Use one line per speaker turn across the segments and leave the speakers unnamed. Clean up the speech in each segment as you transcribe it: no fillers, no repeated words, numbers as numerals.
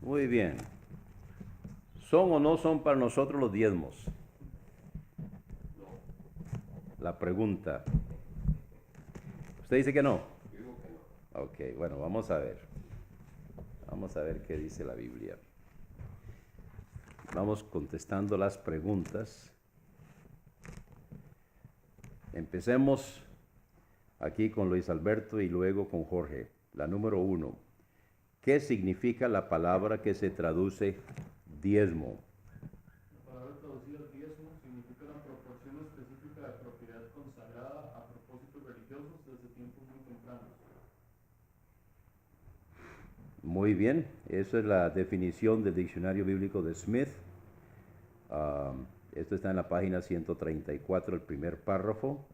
Muy bien. ¿Son o no son para nosotros los diezmos? La pregunta. ¿Usted dice que no? Ok, bueno, vamos a ver. Vamos a ver qué dice la Biblia. Vamos contestando las preguntas. Empecemos aquí con Luis Alberto y luego con Jorge. La número 1. ¿Qué significa la palabra que se traduce diezmo?
La palabra traducida diezmo significa la proporción específica de propiedad consagrada a propósitos religiosos desde tiempos muy tempranos.
Muy bien, esa es la definición del diccionario bíblico de Smith. Esto está en la página 134, el primer párrafo.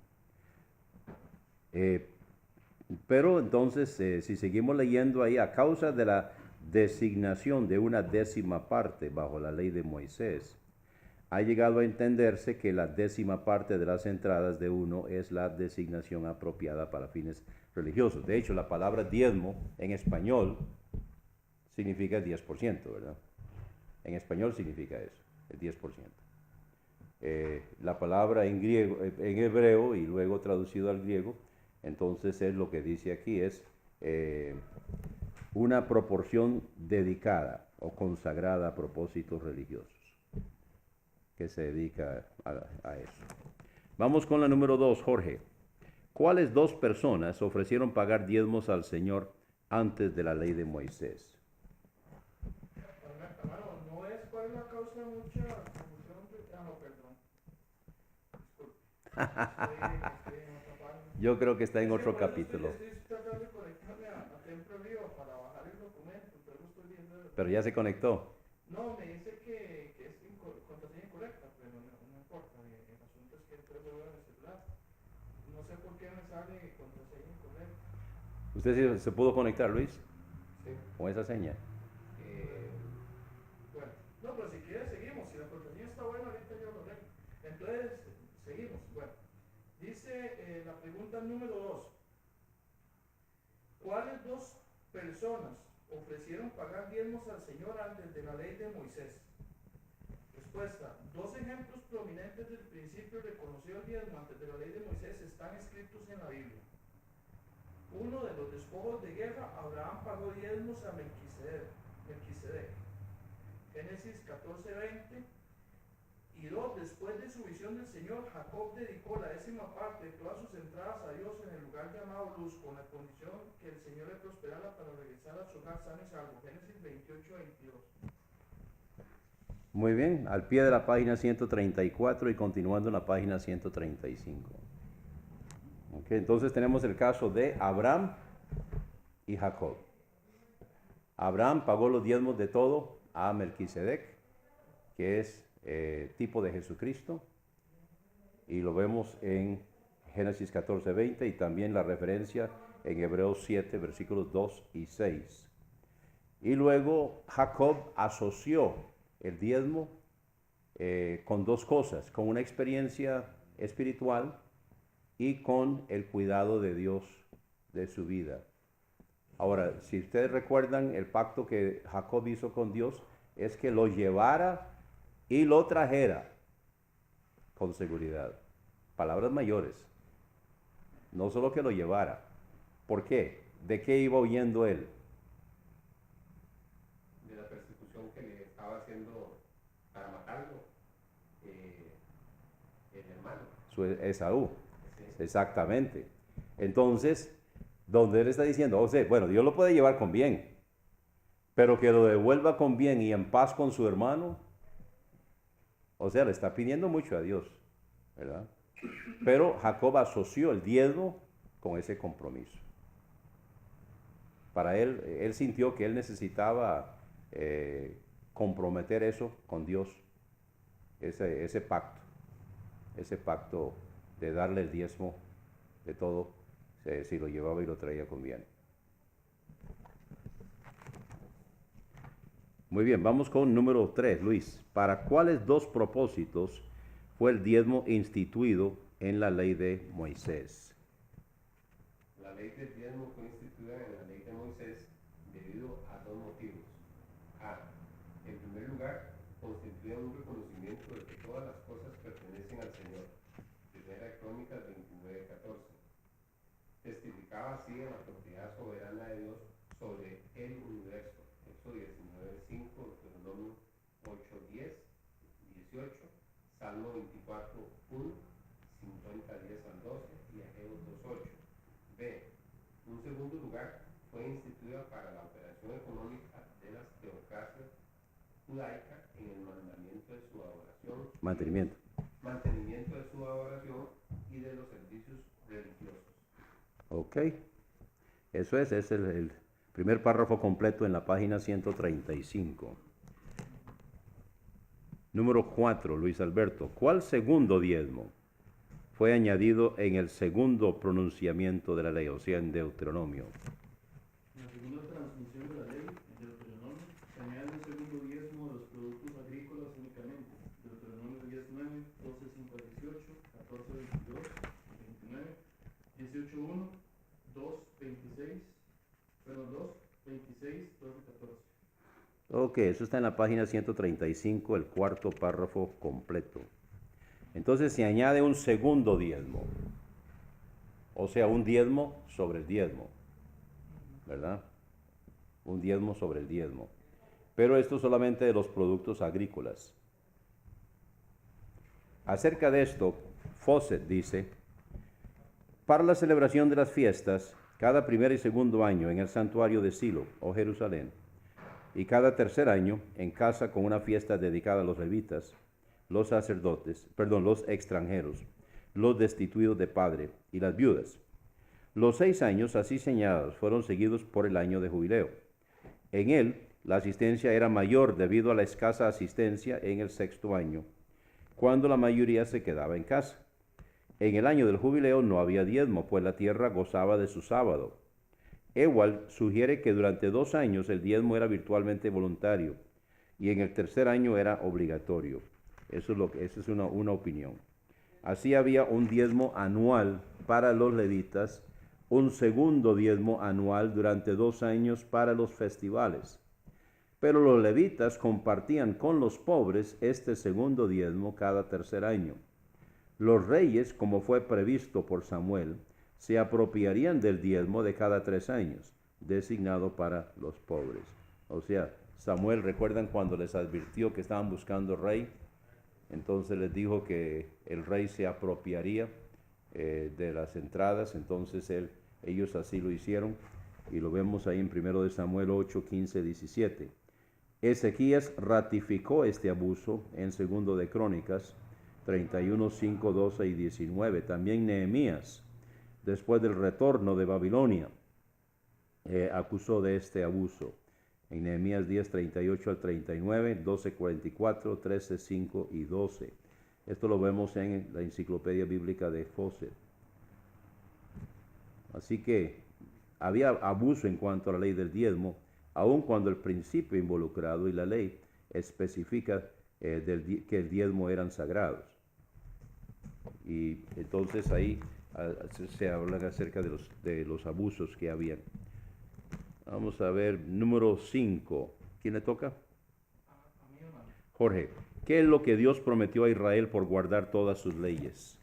Pero entonces, si seguimos leyendo ahí, a causa de la designación de una décima parte bajo la ley de Moisés, ha llegado a entenderse que la décima parte de las entradas de uno es la designación apropiada para fines religiosos. De hecho, la palabra diezmo en español significa 10%, ¿verdad? En español significa eso, el 10%. La palabra en griego, en hebreo y luego traducido al griego, entonces es lo que dice aquí, es una proporción dedicada o consagrada a propósitos religiosos, que se dedica a eso. Vamos con la número 2, Jorge. ¿Cuáles dos personas ofrecieron pagar diezmos al Señor antes de la ley de Moisés?
Hermano, no es cuál es la causa de mucha confusión. No, perdón. Disculpe. Estoy en otra página.
Yo creo que está en
Es que
otro
por eso
capítulo,
estoy tratando de conectarme a Temple Vivo para bajar el documento, pero lo estoy viendo.
pero ya se conectó.
No, me dice que es contraseña incorrecta, pero no importa. El asunto es que entonces lo veo en el celular. No sé por qué me sale contraseña incorrecta.
¿Usted se pudo conectar, Luis,
Sí.
con esa seña?
Eh, bueno, no, pero si quieres seguimos. Si la contraseña está buena, ahorita yo lo arreglo. Entonces, seguimos. Bueno, dice la pregunta número 2. ¿Cuáles dos personas ofrecieron pagar diezmos al Señor antes de la ley de Moisés? Respuesta. Dos ejemplos prominentes del principio reconocido el diezmo antes de la ley de Moisés están escritos en la Biblia. Uno, de los despojos de guerra, Abraham pagó diezmos a Melquisedec. Génesis 14:20. Y dos, después de su visión del Señor, Jacob dedicó la décima parte de todas sus entradas a Dios en el lugar llamado Luz, con la condición que el Señor le prosperara para regresar a su hogar sano y salvo. Génesis 28:22.
Muy bien, al pie de la página 134 y continuando en la página 135. Okay, entonces tenemos el caso de Abraham y Jacob. Abraham pagó los diezmos de todo a Melquisedec, que es tipo de Jesucristo, y lo vemos en Génesis 14:20 y también la referencia en Hebreos 7, versículos 2 y 6. Y luego Jacob asoció el diezmo con dos cosas, con una experiencia espiritual y con el cuidado de Dios de su vida. Ahora, si ustedes recuerdan, el pacto que Jacob hizo con Dios es que lo llevara y lo trajera con seguridad. Palabras mayores. No solo que lo llevara. ¿Por qué? ¿De qué iba huyendo él?
De la persecución que le estaba haciendo para matarlo el hermano.
Esaú.
Sí.
Exactamente. Entonces, donde él está diciendo, o sea, bueno, Dios lo puede llevar con bien, pero que lo devuelva con bien y en paz con su hermano, o sea, le está pidiendo mucho a Dios, ¿verdad? Pero Jacob asoció el diezmo con ese compromiso. Para él sintió que él necesitaba comprometer eso con Dios, ese pacto de darle el diezmo de todo, si lo llevaba y lo traía con bien. Muy bien, vamos con número 3, Luis. ¿Para cuáles dos propósitos fue el diezmo instituido en la ley de Moisés?
La ley del diezmo fue instituida en la ley de Moisés debido a dos motivos. A. judaica en el mandamiento de su adoración,
Mantenimiento.
mantenimiento de su adoración y de los servicios religiosos.
Ok. Eso es el primer párrafo completo en la página 135. Número 4, Luis Alberto. ¿Cuál segundo diezmo fue añadido en el segundo pronunciamiento de la ley, o sea, en Deuteronomio?
En la segunda transmisión de la ley, en Deuteronomio, se añade un segundo diezmo de los productos agrícolas únicamente. Deuteronomio 19, 12, 5 a 18, 14, 22, 29, 18, 1, 2, 26, 2, 26, 12, 14.
Ok, eso está en la página 135, el cuarto párrafo completo. Entonces se añade un segundo diezmo, o sea, un diezmo sobre el diezmo, ¿verdad? Un diezmo sobre el diezmo. Pero esto solamente de los productos agrícolas. Acerca de esto, Fawcett dice, para la celebración de las fiestas, cada primer y segundo año en el santuario de Silo, o Jerusalén, y cada tercer año en casa con una fiesta dedicada a los levitas, los sacerdotes, los extranjeros, los destituidos de padre y las viudas. Los 6 años así señalados fueron seguidos por el año de jubileo. En él, la asistencia era mayor debido a la escasa asistencia en el 6º año, cuando la mayoría se quedaba en casa. En el año del jubileo no había diezmo, pues la tierra gozaba de su sábado. Ewald sugiere que durante 2 años el diezmo era virtualmente voluntario y en el tercer año era obligatorio. Esa es una opinión. Así había un diezmo anual para los levitas, un segundo diezmo anual durante 2 años para los festivales. Pero los levitas compartían con los pobres este segundo diezmo cada tercer año. Los reyes, como fue previsto por Samuel, se apropiarían del diezmo de cada 3 años, designado para los pobres. O sea, Samuel, ¿recuerdan cuando les advirtió que estaban buscando rey? Entonces les dijo que el rey se apropiaría de las entradas, entonces ellos así lo hicieron, y lo vemos ahí en 1 Samuel 8, 15, 17. Ezequías ratificó este abuso en 2 de Crónicas 31, 5, 12 y 19. También Nehemías, después del retorno de Babilonia, acusó de este abuso. En Nehemías 10, 38 al 39, 12, 44, 13, 5 y 12. Esto lo vemos en la enciclopedia bíblica de Fawcett. Así que había abuso en cuanto a la ley del diezmo, aun cuando el principio involucrado y la ley especifica que el diezmo eran sagrados. Y entonces ahí se habla acerca de los abusos que habían. Vamos a ver, número 5. ¿Quién le toca?
A mí, hermano.
Jorge, ¿qué es lo que Dios prometió a Israel por guardar todas sus leyes?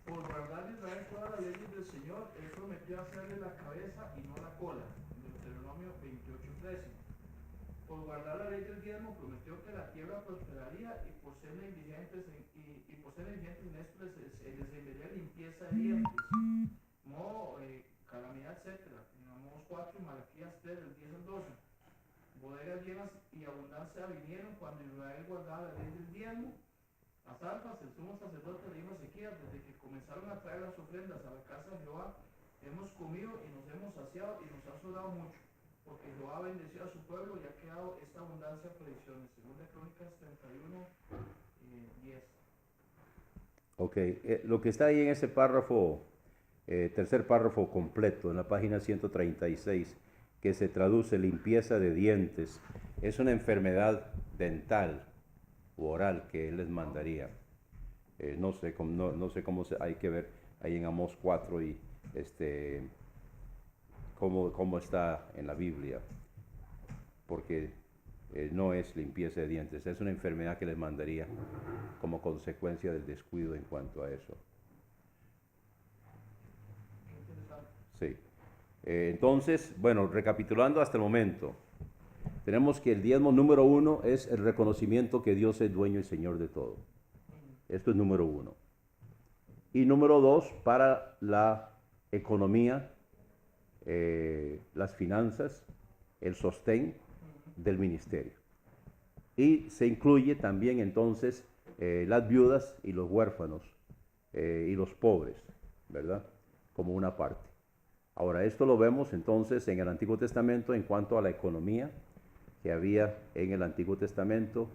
Por guardar Israel todas las leyes del Señor, Él prometió hacerle la cabeza y no la cola. En Deuteronomio 28, 13. Por guardar la ley del diezmo, prometió que la tierra prosperaría y por ser negligentes en esto les enviaría limpieza de dientes, no calamidad, etc. En Amós 4, Malaquías 3, del 10 al 12. Bodegas llenas y abundancia vinieron cuando Israel guardaba la ley del diezmo. Las almas, el sumo sacerdote le dijo a Ezequías, desde que comenzaron a traer las ofrendas a la casa de Jehová, hemos comido y nos hemos saciado y nos ha sobrado mucho, porque Jehová bendeció a su pueblo y ha quedado esta abundancia por ediciones. Segunda Crónicas 31, 10.
Ok, lo que está ahí en ese párrafo, tercer párrafo completo, en la página 136, que se traduce limpieza de dientes, es una enfermedad dental u oral que Él les mandaría. No sé cómo hay que ver ahí en Amós 4 y cómo está en la Biblia, porque no es limpieza de dientes, es una enfermedad que les mandaría como consecuencia del descuido en cuanto a eso. Sí. Entonces, bueno, recapitulando hasta el momento, tenemos que el diezmo número 1 es el reconocimiento que Dios es dueño y Señor de todo. Esto es número 1. Y número 2, para la economía, las finanzas, el sostén del ministerio. y se incluye también entonces las viudas y los huérfanos y los pobres, ¿verdad? Como una parte. Ahora, esto lo vemos entonces en el Antiguo Testamento en cuanto a la economía que había en el Antiguo Testamento,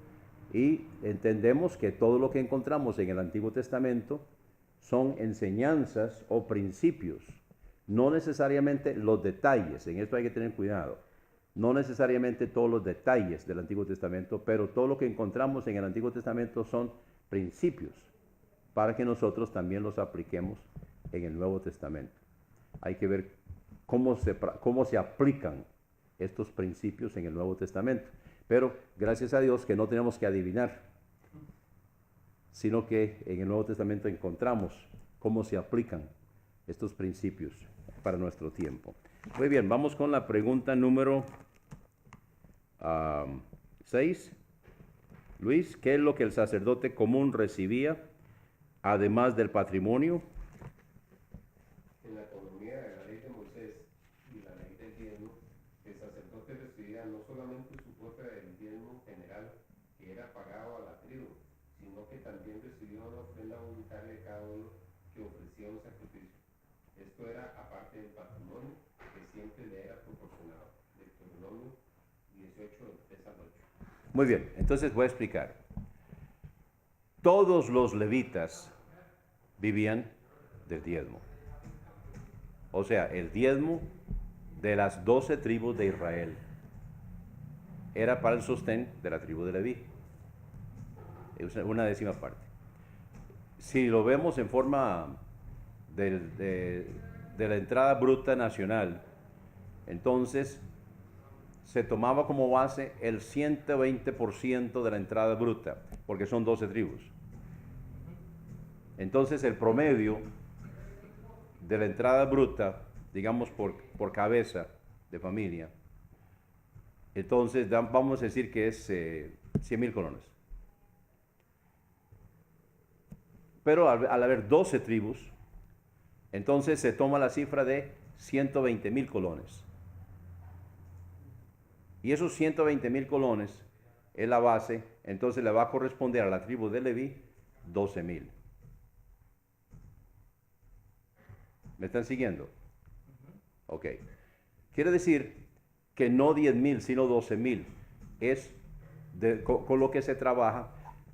y entendemos que todo lo que encontramos en el Antiguo Testamento son enseñanzas o principios, no necesariamente los detalles, en esto hay que tener cuidado, no necesariamente todos los detalles del Antiguo Testamento, pero todo lo que encontramos en el Antiguo Testamento son principios para que nosotros también los apliquemos en el Nuevo Testamento. Hay que ver cómo se aplican estos principios en el Nuevo Testamento. Pero gracias a Dios que no tenemos que adivinar, sino que en el Nuevo Testamento encontramos cómo se aplican estos principios para nuestro tiempo. Muy bien, vamos con la pregunta número 6. Luis, ¿qué es lo que el sacerdote común recibía además del patrimonio?
En la economía de la ley de Moisés y la ley del diezmo, el sacerdote recibía no solamente su cuota del diezmo general que era pagado a la tribu, sino que también recibía una ofrenda voluntaria de cada uno que ofrecía un sacrificio. Esto era aparte del patrimonio que siempre le era proporcionado. Deuteronomio 18, del 3 al 8.
Muy bien, entonces voy a explicar. Todos los levitas vivían del diezmo. O sea, el diezmo de las 12 tribus de Israel era para el sostén de la tribu de Leví. Es una décima parte. Si lo vemos en forma de la entrada bruta nacional, entonces se tomaba como base el 120% de la entrada bruta, porque son 12 tribus. Entonces el promedio de la entrada bruta, digamos por cabeza de familia, entonces vamos a decir que es 100,000 colones. Pero al haber 12 tribus, entonces se toma la cifra de 120,000 colones. Y esos 120,000 colones es la base, entonces le va a corresponder a la tribu de Leví 12,000. ¿Me están siguiendo? Ok. Quiere decir que no 10,000, sino 12,000 es con lo que se trabaja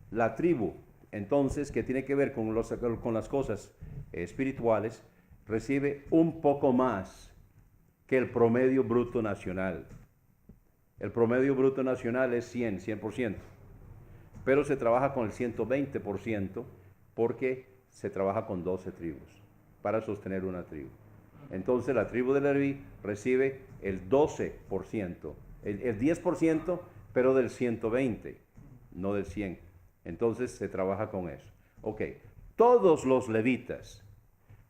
la tribu. Entonces, que tiene que ver con las cosas espirituales, recibe un poco más que el promedio bruto nacional. El promedio bruto nacional es 100%, pero se trabaja con el 120% porque se trabaja con 12 tribus para sostener una tribu. Entonces la tribu de Leví recibe el 12%, el 10%, pero del 120, no del 100. Entonces se trabaja con eso. Ok, todos los levitas,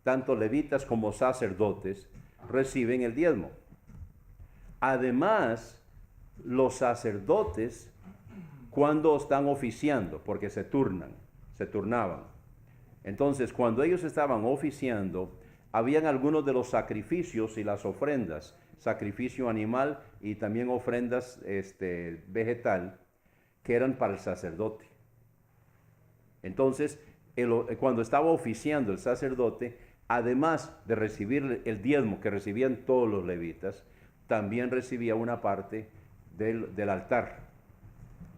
tanto levitas como sacerdotes, reciben el diezmo. Además, los sacerdotes, cuando están oficiando, porque se turnaban. Entonces, cuando ellos estaban oficiando, habían algunos de los sacrificios y las ofrendas, sacrificio animal y también ofrendas vegetal, que eran para el sacerdote. Entonces, cuando estaba oficiando el sacerdote, además de recibir el diezmo que recibían todos los levitas, también recibía una parte del altar.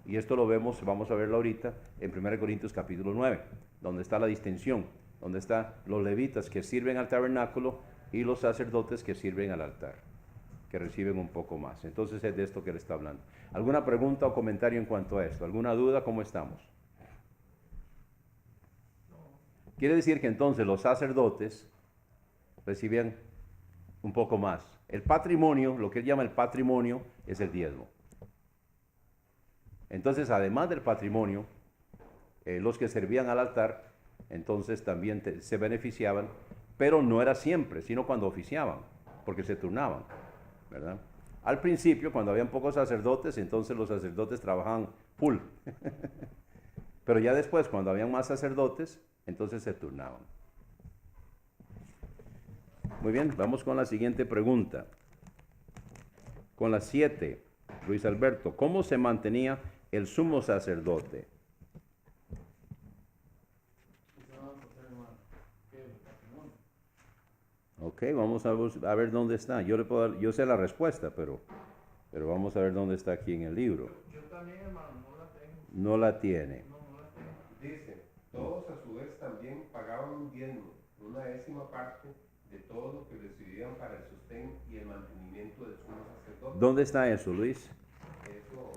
Y esto lo vemos, vamos a verlo ahorita, en 1 Corintios capítulo 9, donde está la distinción, donde están los levitas que sirven al tabernáculo y los sacerdotes que sirven al altar, que reciben un poco más. Entonces es de esto que le está hablando. ¿Alguna pregunta o comentario en cuanto a esto? ¿Alguna duda? ¿Cómo estamos? Quiere decir que entonces los sacerdotes recibían un poco más. El patrimonio, lo que él llama el patrimonio, es el diezmo. Entonces, además del patrimonio, los que servían al altar, entonces también se beneficiaban, pero no era siempre, sino cuando oficiaban, porque se turnaban, ¿verdad? Al principio, cuando habían pocos sacerdotes, entonces los sacerdotes trabajaban full. Pero ya después, cuando habían más sacerdotes, entonces se turnaban. Muy bien, vamos con la siguiente pregunta. Con la 7, Luis Alberto, ¿cómo se mantenía el sumo sacerdote. Ok, vamos a ver dónde está. Yo sé la respuesta, pero vamos a ver dónde está aquí en el libro.
Yo también, hermano, no la tengo.
No la tiene.
No la tengo.
Dice, todos a su vez también pagaban un diezmo, una décima parte de todo lo que recibían para el sostén y el mantenimiento del sumo sacerdote.
¿Dónde está eso, Luis?
Eso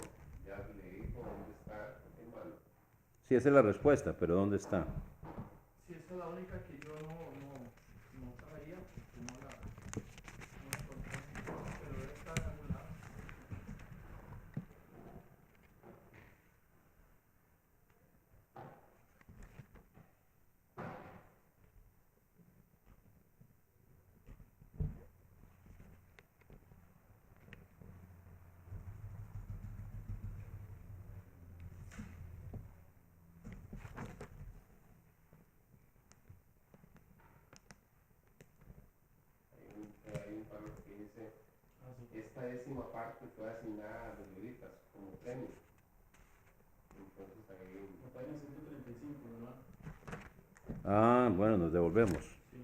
ya le dijo dónde está, hermano.
Sí, esa es la respuesta, pero ¿dónde está?
Sí, esa es la única que yo no sabía, porque no la encontré, pero debe estar en algún lado.
Hay un párrafo que dice, esta décima parte fue asignada a los levitas como premio. Entonces ahí...
La página 135, ¿verdad?
Ah, bueno, nos devolvemos.
Sí.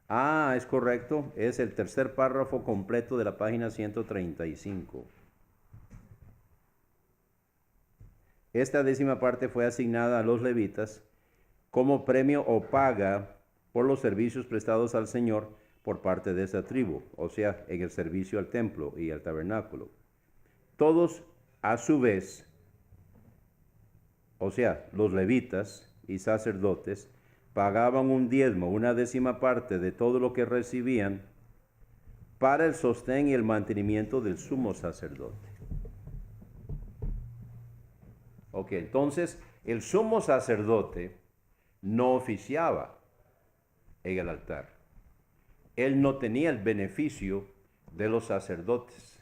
Ah, es correcto. Es el tercer párrafo completo de la página 135. Esta décima parte fue asignada a los levitas como premio o paga por los servicios prestados al Señor por parte de esa tribu, o sea, en el servicio al templo y al tabernáculo. Todos, a su vez, o sea, los levitas y sacerdotes, pagaban un diezmo, una décima parte de todo lo que recibían para el sostén y el mantenimiento del sumo sacerdote. Ok, entonces el sumo sacerdote no oficiaba en el altar. Él no tenía el beneficio de los sacerdotes,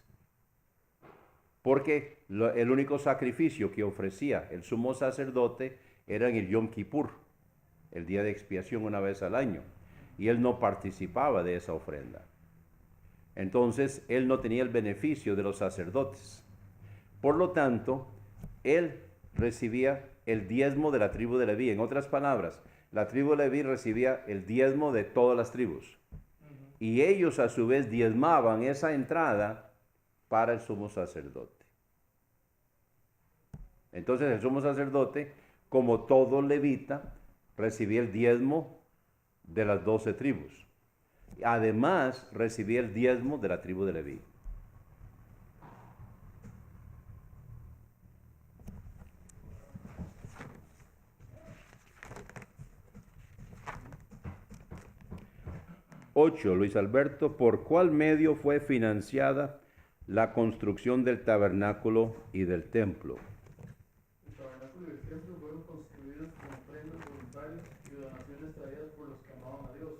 porque el único sacrificio que ofrecía el sumo sacerdote era en el Yom Kippur, el día de expiación una vez al año, y él no participaba de esa ofrenda. Entonces, él no tenía el beneficio de los sacerdotes. Por lo tanto, él recibía el diezmo de la tribu de Leví. En otras palabras, la tribu de Leví recibía el diezmo de todas las tribus. Y ellos a su vez diezmaban esa entrada para el sumo sacerdote. Entonces el sumo sacerdote, como todo levita, recibía el diezmo de las 12 tribus. Además, recibía el diezmo de la tribu de Leví. Ocho, Luis Alberto, ¿por cuál medio fue financiada la construcción del tabernáculo y del templo?
El tabernáculo y el templo fueron construidos con ofrendas voluntarias y donaciones traídas por los que amaban a Dios.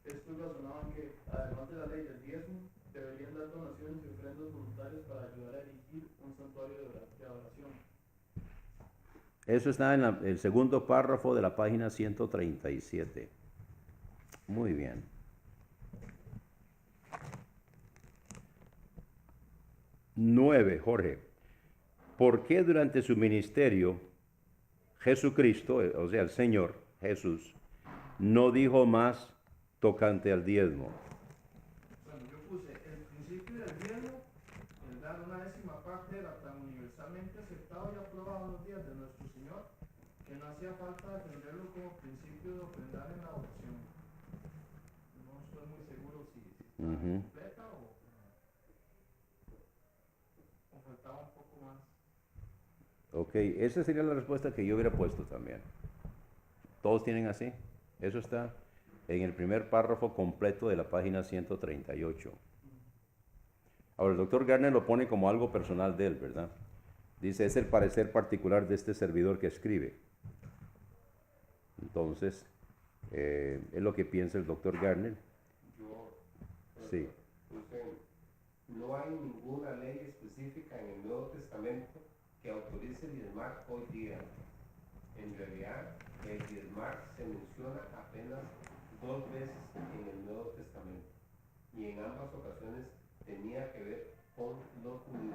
Estos razonaban que, además de la ley del diezmo, deberían dar donaciones y ofrendas voluntarias para ayudar a erigir un santuario de adoración.
Eso está en el segundo párrafo de la página 137. Muy bien. Nueve, Jorge. ¿Por qué durante su ministerio Jesucristo, o sea, el Señor Jesús, no dijo más tocante al diezmo?
Bueno, yo puse el principio del diezmo, el dar una décima parte era tan universalmente aceptado y aprobado en los días de nuestro Señor que no hacía falta defenderlo como principio de ofrendar en la oración. No estoy muy seguro si está completa o faltaba un poco más.
Ok, esa sería la respuesta que yo hubiera puesto también. ¿Todos tienen así? Eso está en el primer párrafo completo de la página 138. Ahora, el doctor Garner lo pone como algo personal de él, ¿verdad? Dice, es el parecer particular de este servidor que escribe. Entonces, es lo que piensa el doctor Garner. Sí.
No hay ninguna ley específica en el Nuevo Testamento que autorice diezmar hoy día. En realidad, el diezmar se menciona apenas 2 veces en el Nuevo Testamento, y en ambas ocasiones tenía que ver con los judíos.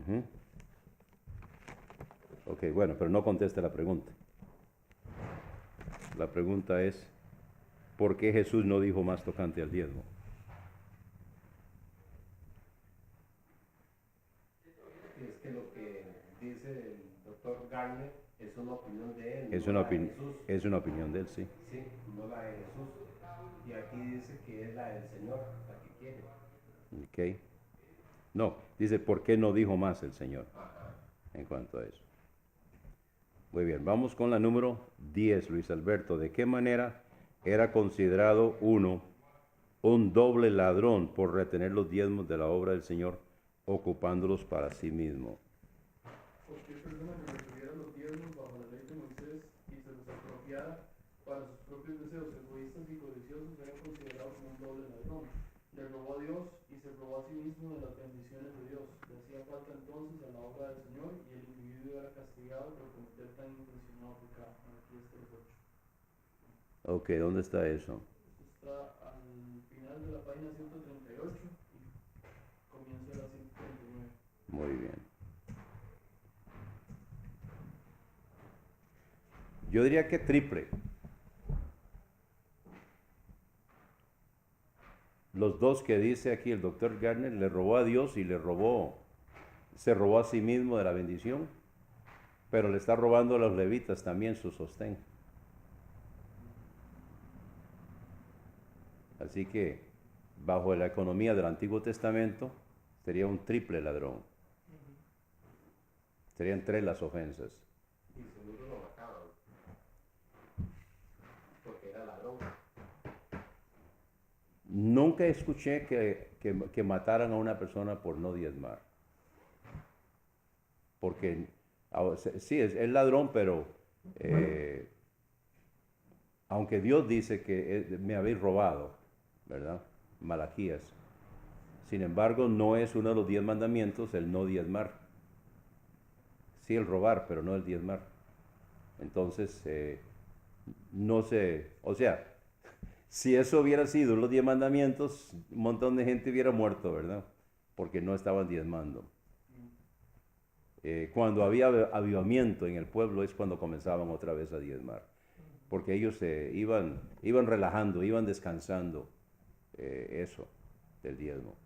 Ujú. Ok, bueno, pero no conteste la pregunta. La pregunta es, ¿por qué Jesús no dijo más tocante al diezmo?
Es que lo que dice el doctor Garner es una opinión de él,
Es
no
una,
la de Jesús.
es una opinión de él, sí.
Sí, no la de Jesús. Y aquí dice que es la del Señor, la que quiere.
Ok. No, dice, ¿por qué no dijo más el Señor
Ajá.
en cuanto a eso? Muy bien, vamos con la número 10, Luis Alberto. ¿De qué manera era considerado uno un doble ladrón por retener los diezmos de la obra del Señor, ocupándolos para sí mismo?
Cualquier persona que recibiera los diezmos bajo la ley de Moisés y se los apropiara para sus propios deseos egoístas y codiciosos era considerado como un doble ladrón. Le robó a Dios y se robó a sí mismo de las bendiciones de Dios. Le hacía falta entonces a la obra del Señor y el individuo era castigado por cometer tan intencionado pecado. Aquí está el 8.
Ok, ¿dónde está eso?
Esto está al final de la página 138 y comienza la 139.
Muy bien. Yo diría que triple. Los dos que dice aquí el doctor Gardner, le robó a Dios y se robó a sí mismo de la bendición, pero le está robando a los levitas también su sostén. Así que, bajo la economía del Antiguo Testamento, sería un triple ladrón. Serían 3 las ofensas.
Y seguro lo mataban. Porque era ladrón.
Nunca escuché que mataran a una persona por no diezmar. Porque, sí, es ladrón, pero aunque Dios dice que me habéis robado, ¿verdad? Malaquías. Sin embargo, no es uno de los 10 mandamientos el no diezmar. Sí el robar, pero no el diezmar. Entonces, no sé, o sea, si eso hubiera sido los 10 mandamientos, un montón de gente hubiera muerto, ¿verdad? Porque no estaban diezmando. Cuando había avivamiento en el pueblo es cuando comenzaban otra vez a diezmar. Porque ellos se iban relajando, iban descansando eso del diezmo,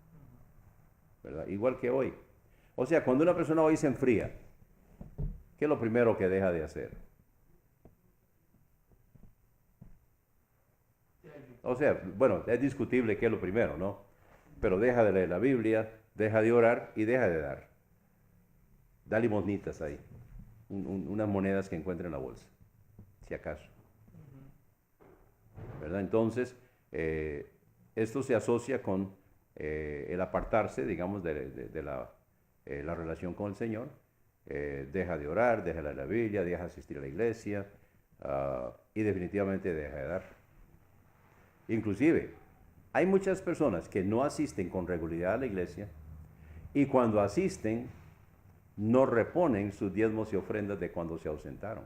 ¿verdad? Igual que hoy. O sea, cuando una persona hoy se enfría, ¿qué es lo primero que deja de hacer? O sea, bueno, es discutible qué es lo primero, ¿no? Pero deja de leer la Biblia, deja de orar y deja de dar. Da limosnitas ahí, unas monedas que encuentre en la bolsa, si acaso. ¿Verdad? Entonces, esto se asocia con el apartarse, digamos, de la relación con el Señor. Deja de orar, deja de leer la Biblia, deja de asistir a la iglesia y definitivamente deja de dar. Inclusive, hay muchas personas que no asisten con regularidad a la iglesia y cuando asisten no reponen sus diezmos y ofrendas de cuando se ausentaron.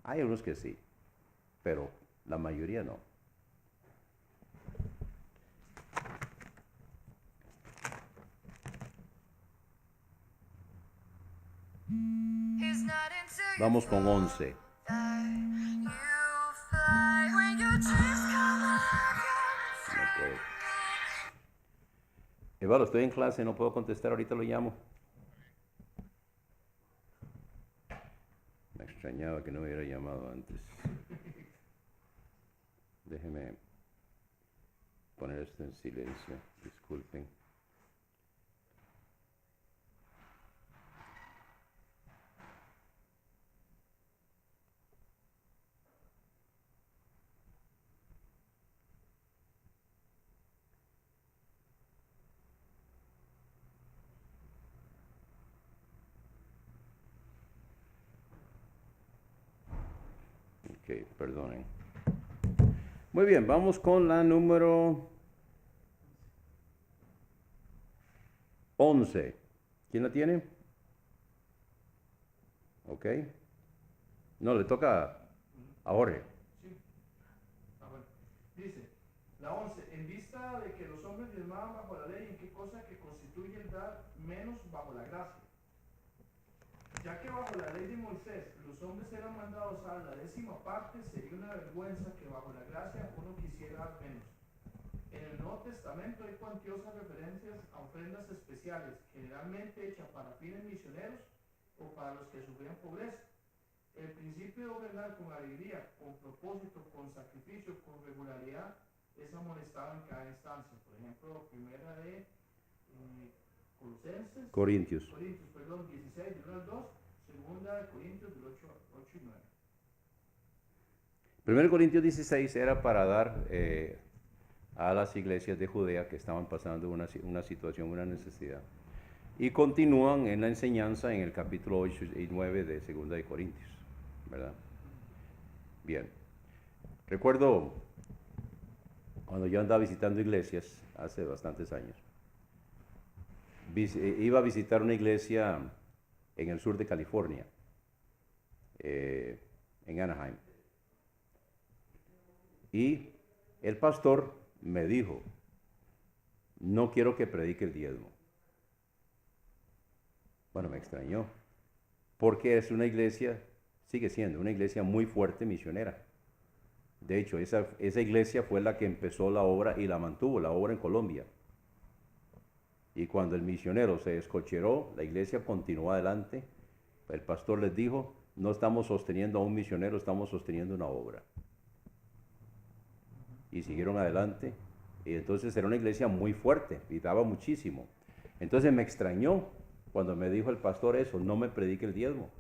Hay unos que sí, pero la mayoría no. Vamos con 11. No puedo. Eduardo, estoy en clase, no puedo contestar, ahorita lo llamo. Me extrañaba que no me hubiera llamado antes. Déjeme poner esto en silencio, disculpen. Ok, perdonen. Muy bien, vamos con la número 11. ¿Quién la tiene? Ok. No, le toca a Jorge.
Sí. Bueno. Dice, la 11. En vista de que los hombres diezmaban bajo la ley, qué cosa que constituye el dar menos bajo la gracia. Ya que bajo la ley de Moisés los hombres eran mandados a la 10ª parte, sería una vergüenza que bajo la gracia uno quisiera dar menos. En el Nuevo Testamento hay cuantiosas referencias a ofrendas especiales, generalmente hechas para fines misioneros o para los que sufrían pobreza. El principio de ofrendar con alegría, con propósito, con sacrificio, con regularidad, es amonestado en cada instancia. Por ejemplo, primera de Corintios, 16, del 1 al 2, segunda de Corintios, del 8 y 9.
1 Corintios 16 era para dar a las iglesias de Judea que estaban pasando una situación, una necesidad. Y continúan en la enseñanza en el capítulo 8 y 9 de 2 de Corintios, ¿verdad? Bien. Recuerdo cuando yo andaba visitando iglesias hace bastantes años. Iba a visitar una iglesia en el sur de California, en Anaheim. Y el pastor me dijo, no quiero que predique el diezmo. Bueno, me extrañó, porque es una iglesia, sigue siendo una iglesia muy fuerte misionera. De hecho, esa iglesia fue la que empezó la obra y la mantuvo, la obra en Colombia. Y cuando el misionero se descocheró, la iglesia continuó adelante. El pastor les dijo, no estamos sosteniendo a un misionero, estamos sosteniendo una obra. Y siguieron adelante. Y entonces era una iglesia muy fuerte y daba muchísimo. Entonces me extrañó cuando me dijo el pastor eso, no me predique el diezmo.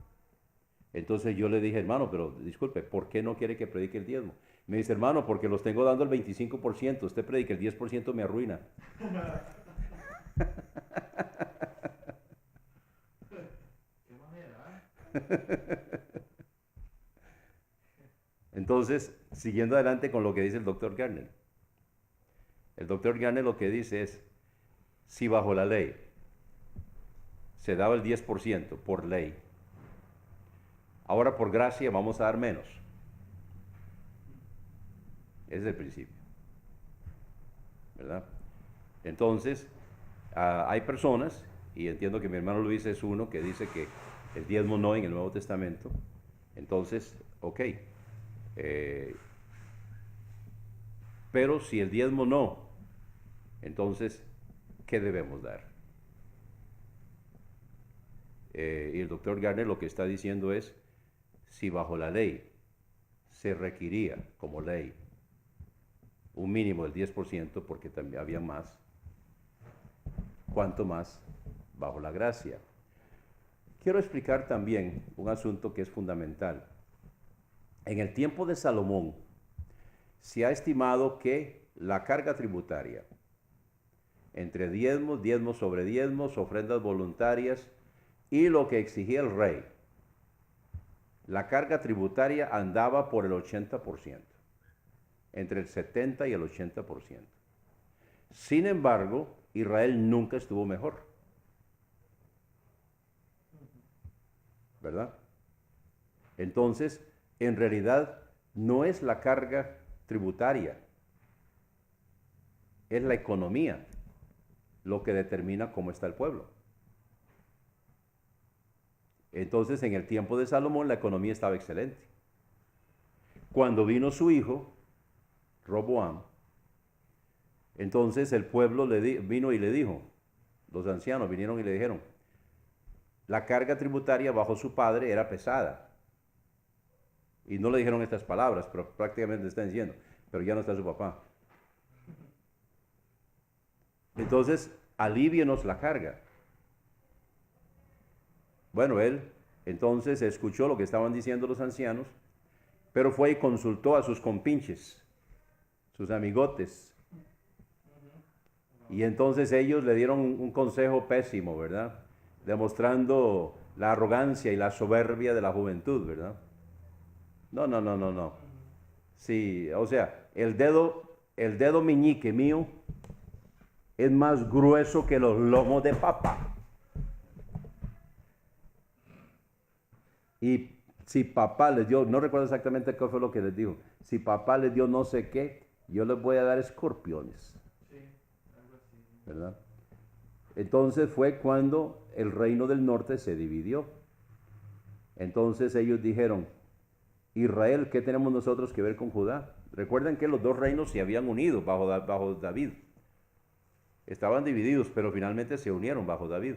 Entonces yo le dije, hermano, pero disculpe, ¿por qué no quiere que predique el diezmo? Me dice, hermano, porque los tengo dando el 25%, usted predica el 10% me arruina.
¿Qué manera?
Entonces, siguiendo adelante con lo que dice el doctor Garner. El doctor Garner lo que dice es, si bajo la ley se daba el 10% por ley, ahora por gracia vamos a dar menos. Ese es el principio, ¿verdad? Entonces, hay personas, y entiendo que mi hermano Luis es uno, que dice que el diezmo no en el Nuevo Testamento. Entonces, ok. Pero si el diezmo no, entonces, ¿qué debemos dar? Y el doctor Garner lo que está diciendo es, si bajo la ley se requería como ley un mínimo del 10%, porque también había más, ¿cuánto más bajo la gracia? Quiero explicar también un asunto que es fundamental. En el tiempo de Salomón, se ha estimado que la carga tributaria, entre diezmos, diezmos sobre diezmos, ofrendas voluntarias y lo que exigía el rey, la carga tributaria andaba por el 80%, entre el 70 y el 80%. Sin embargo, Israel nunca estuvo mejor, ¿verdad? Entonces, en realidad, no es la carga tributaria, es la economía lo que determina cómo está el pueblo. Entonces, en el tiempo de Salomón, la economía estaba excelente. Cuando vino su hijo, Roboam, entonces el pueblo vino y le dijo, los ancianos vinieron y le dijeron, la carga tributaria bajo su padre era pesada. Y no le dijeron estas palabras, pero prácticamente le están diciendo, pero ya no está su papá. Entonces, alívienos la carga. Bueno, él entonces escuchó lo que estaban diciendo los ancianos, pero fue y consultó a sus compinches, sus amigotes. Y entonces ellos le dieron un consejo pésimo, ¿verdad? Demostrando la arrogancia y la soberbia de la juventud, ¿verdad? No. Sí, o sea, el dedo meñique mío es más grueso que los lomos de papá. Y si papá les dio, no recuerdo exactamente qué fue lo que les dijo, si papá les dio no sé qué, yo les voy a dar escorpiones.
Sí, algo así.
¿Verdad? entonces fue cuando el reino del norte se dividió. Entonces ellos dijeron, Israel, ¿qué tenemos nosotros que ver con Judá? Recuerden que los dos reinos se habían unido bajo David. Estaban divididos, pero finalmente se unieron bajo David.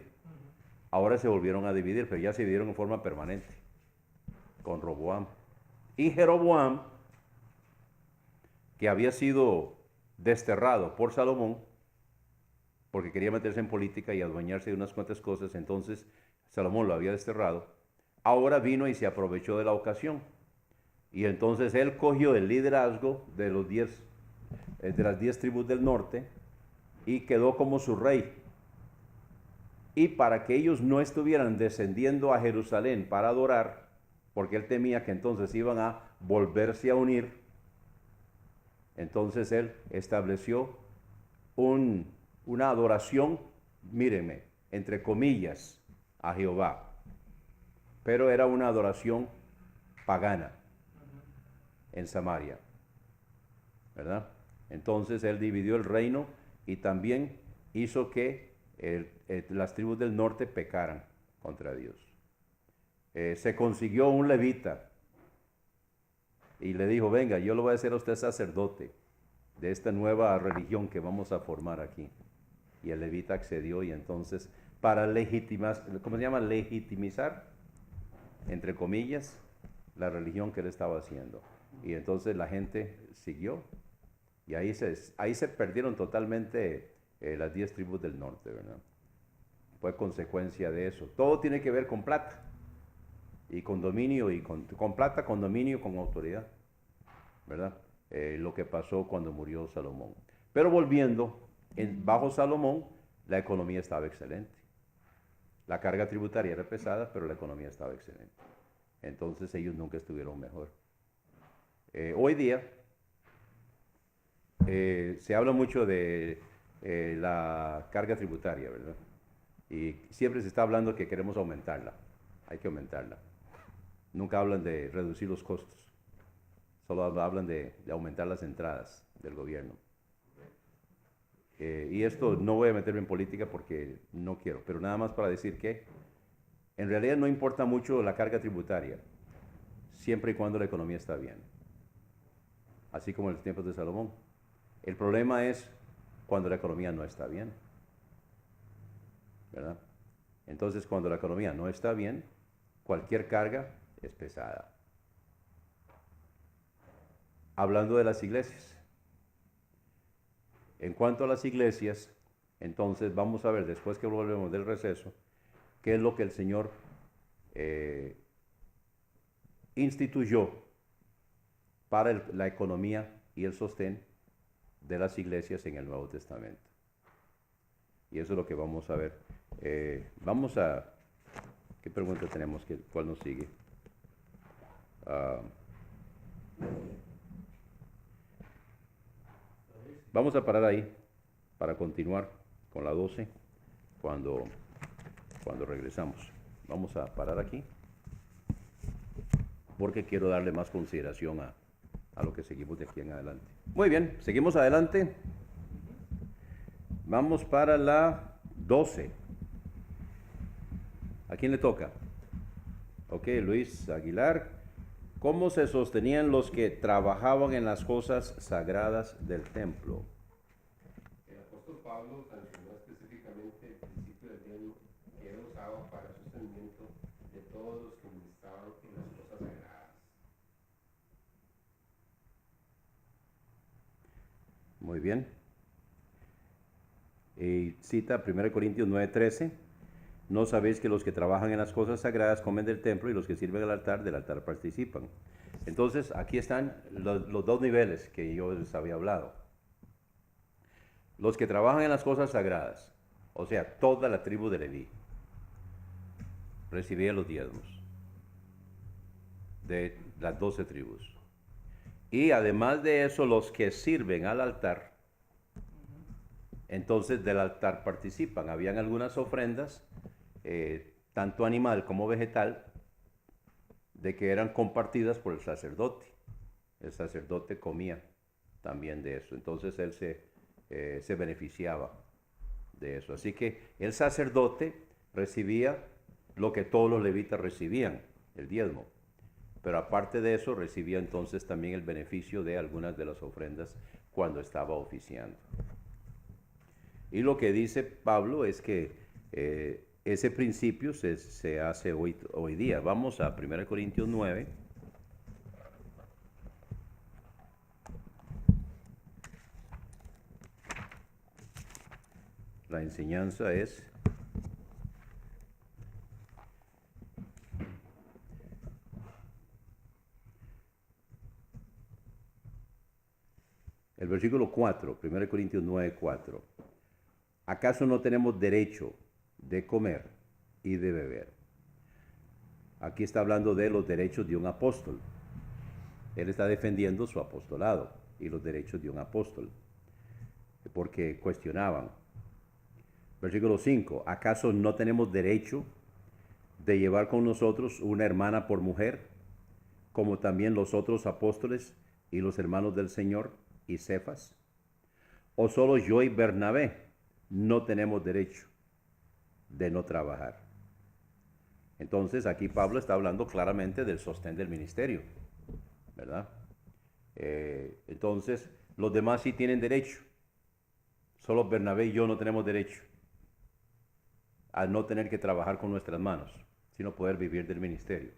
Ahora se volvieron a dividir, pero ya se dividieron en forma permanente, con Roboam. Y Jeroboam, que había sido desterrado por Salomón, porque quería meterse en política y adueñarse de unas cuantas cosas, entonces Salomón lo había desterrado, ahora vino y se aprovechó de la ocasión. Y entonces él cogió el liderazgo de las 10 tribus del norte y quedó como su rey. Y para que ellos no estuvieran descendiendo a Jerusalén para adorar, porque él temía que entonces iban a volverse a unir, entonces él estableció una adoración, mírenme, entre comillas, a Jehová. Pero era una adoración pagana en Samaria, ¿verdad? Entonces él dividió el reino y también hizo que las tribus del norte pecaran contra Dios. Se consiguió un levita y le dijo, venga, yo lo voy a hacer a usted sacerdote de esta nueva religión que vamos a formar aquí. Y el levita accedió y entonces para legitimar, ¿cómo se llama? Legitimizar, entre comillas, la religión que él estaba haciendo. Y entonces la gente siguió y ahí se perdieron totalmente las 10 tribus del norte, ¿verdad? Fue consecuencia de eso. Todo tiene que ver con plata y con dominio, y con plata, con dominio, con autoridad, ¿verdad? Lo que pasó cuando murió Salomón. Pero volviendo, bajo Salomón la economía estaba excelente. La carga tributaria era pesada, pero la economía estaba excelente. Entonces ellos nunca estuvieron mejor. Hoy día se habla mucho de la carga tributaria, ¿verdad? Y siempre se está hablando que queremos aumentarla. Hay que aumentarla. Nunca hablan de reducir los costos. Solo hablan de aumentar las entradas del gobierno. Y esto no voy a meterme en política porque no quiero, pero nada más para decir que en realidad no importa mucho la carga tributaria, siempre y cuando la economía está bien. Así como en los tiempos de Salomón. El problema es cuando la economía no está bien, ¿verdad? Entonces, cuando la economía no está bien, cualquier carga es pesada. Hablando de las iglesias. En cuanto a las iglesias, entonces vamos a ver, después que volvemos del receso, qué es lo que el Señor instituyó para la economía y el sostén de las iglesias en el Nuevo Testamento. Y eso es lo que vamos a ver. ¿Qué pregunta tenemos? ¿Cuál nos sigue? Vamos a parar ahí para continuar con la 12 cuando regresamos. Vamos a parar aquí porque quiero darle más consideración a lo que seguimos de aquí en adelante. Muy bien, seguimos adelante. Vamos para la 12. ¿A quién le toca? Ok, Luis Aguilar. ¿Cómo se sostenían los que trabajaban en las cosas sagradas del templo?
El apóstol Pablo sancionó específicamente el principio del diezmo que era usado para el sostenimiento de todos los que ministraban en las cosas sagradas.
Muy bien. Y cita 1 Corintios 9:13. ¿No sabéis que los que trabajan en las cosas sagradas comen del templo y los que sirven al altar del altar participan? Entonces, aquí están los dos niveles que yo les había hablado. Los que trabajan en las cosas sagradas, o sea, toda la tribu de Leví, recibía los diezmos de las 12 tribus. Y además de eso, los que sirven al altar, entonces del altar participan. Habían algunas ofrendas, tanto animal como vegetal, de que eran compartidas por el sacerdote. El sacerdote comía también de eso. Entonces él se beneficiaba de eso. Así que el sacerdote recibía lo que todos los levitas recibían, el diezmo. Pero aparte de eso, recibía entonces también el beneficio de algunas de las ofrendas cuando estaba oficiando. Y lo que dice Pablo es que ese principio se hace hoy día. Vamos a 1 Corintios 9. La enseñanza es el versículo 4, 1 Corintios 9, 4. ¿Acaso no tenemos derecho de comer y de beber? Aquí está hablando de los derechos de un apóstol. Él está defendiendo su apostolado y los derechos de un apóstol, porque cuestionaban. Versículo 5. ¿Acaso no tenemos derecho de llevar con nosotros una hermana por mujer, como también los otros apóstoles y los hermanos del Señor y Cefas? ¿O solo yo y Bernabé no tenemos derecho de no trabajar? Entonces aquí Pablo está hablando claramente del sostén del ministerio, ¿verdad? Entonces los demás sí tienen derecho, solo Bernabé y yo no tenemos derecho a no tener que trabajar con nuestras manos, sino poder vivir del ministerio.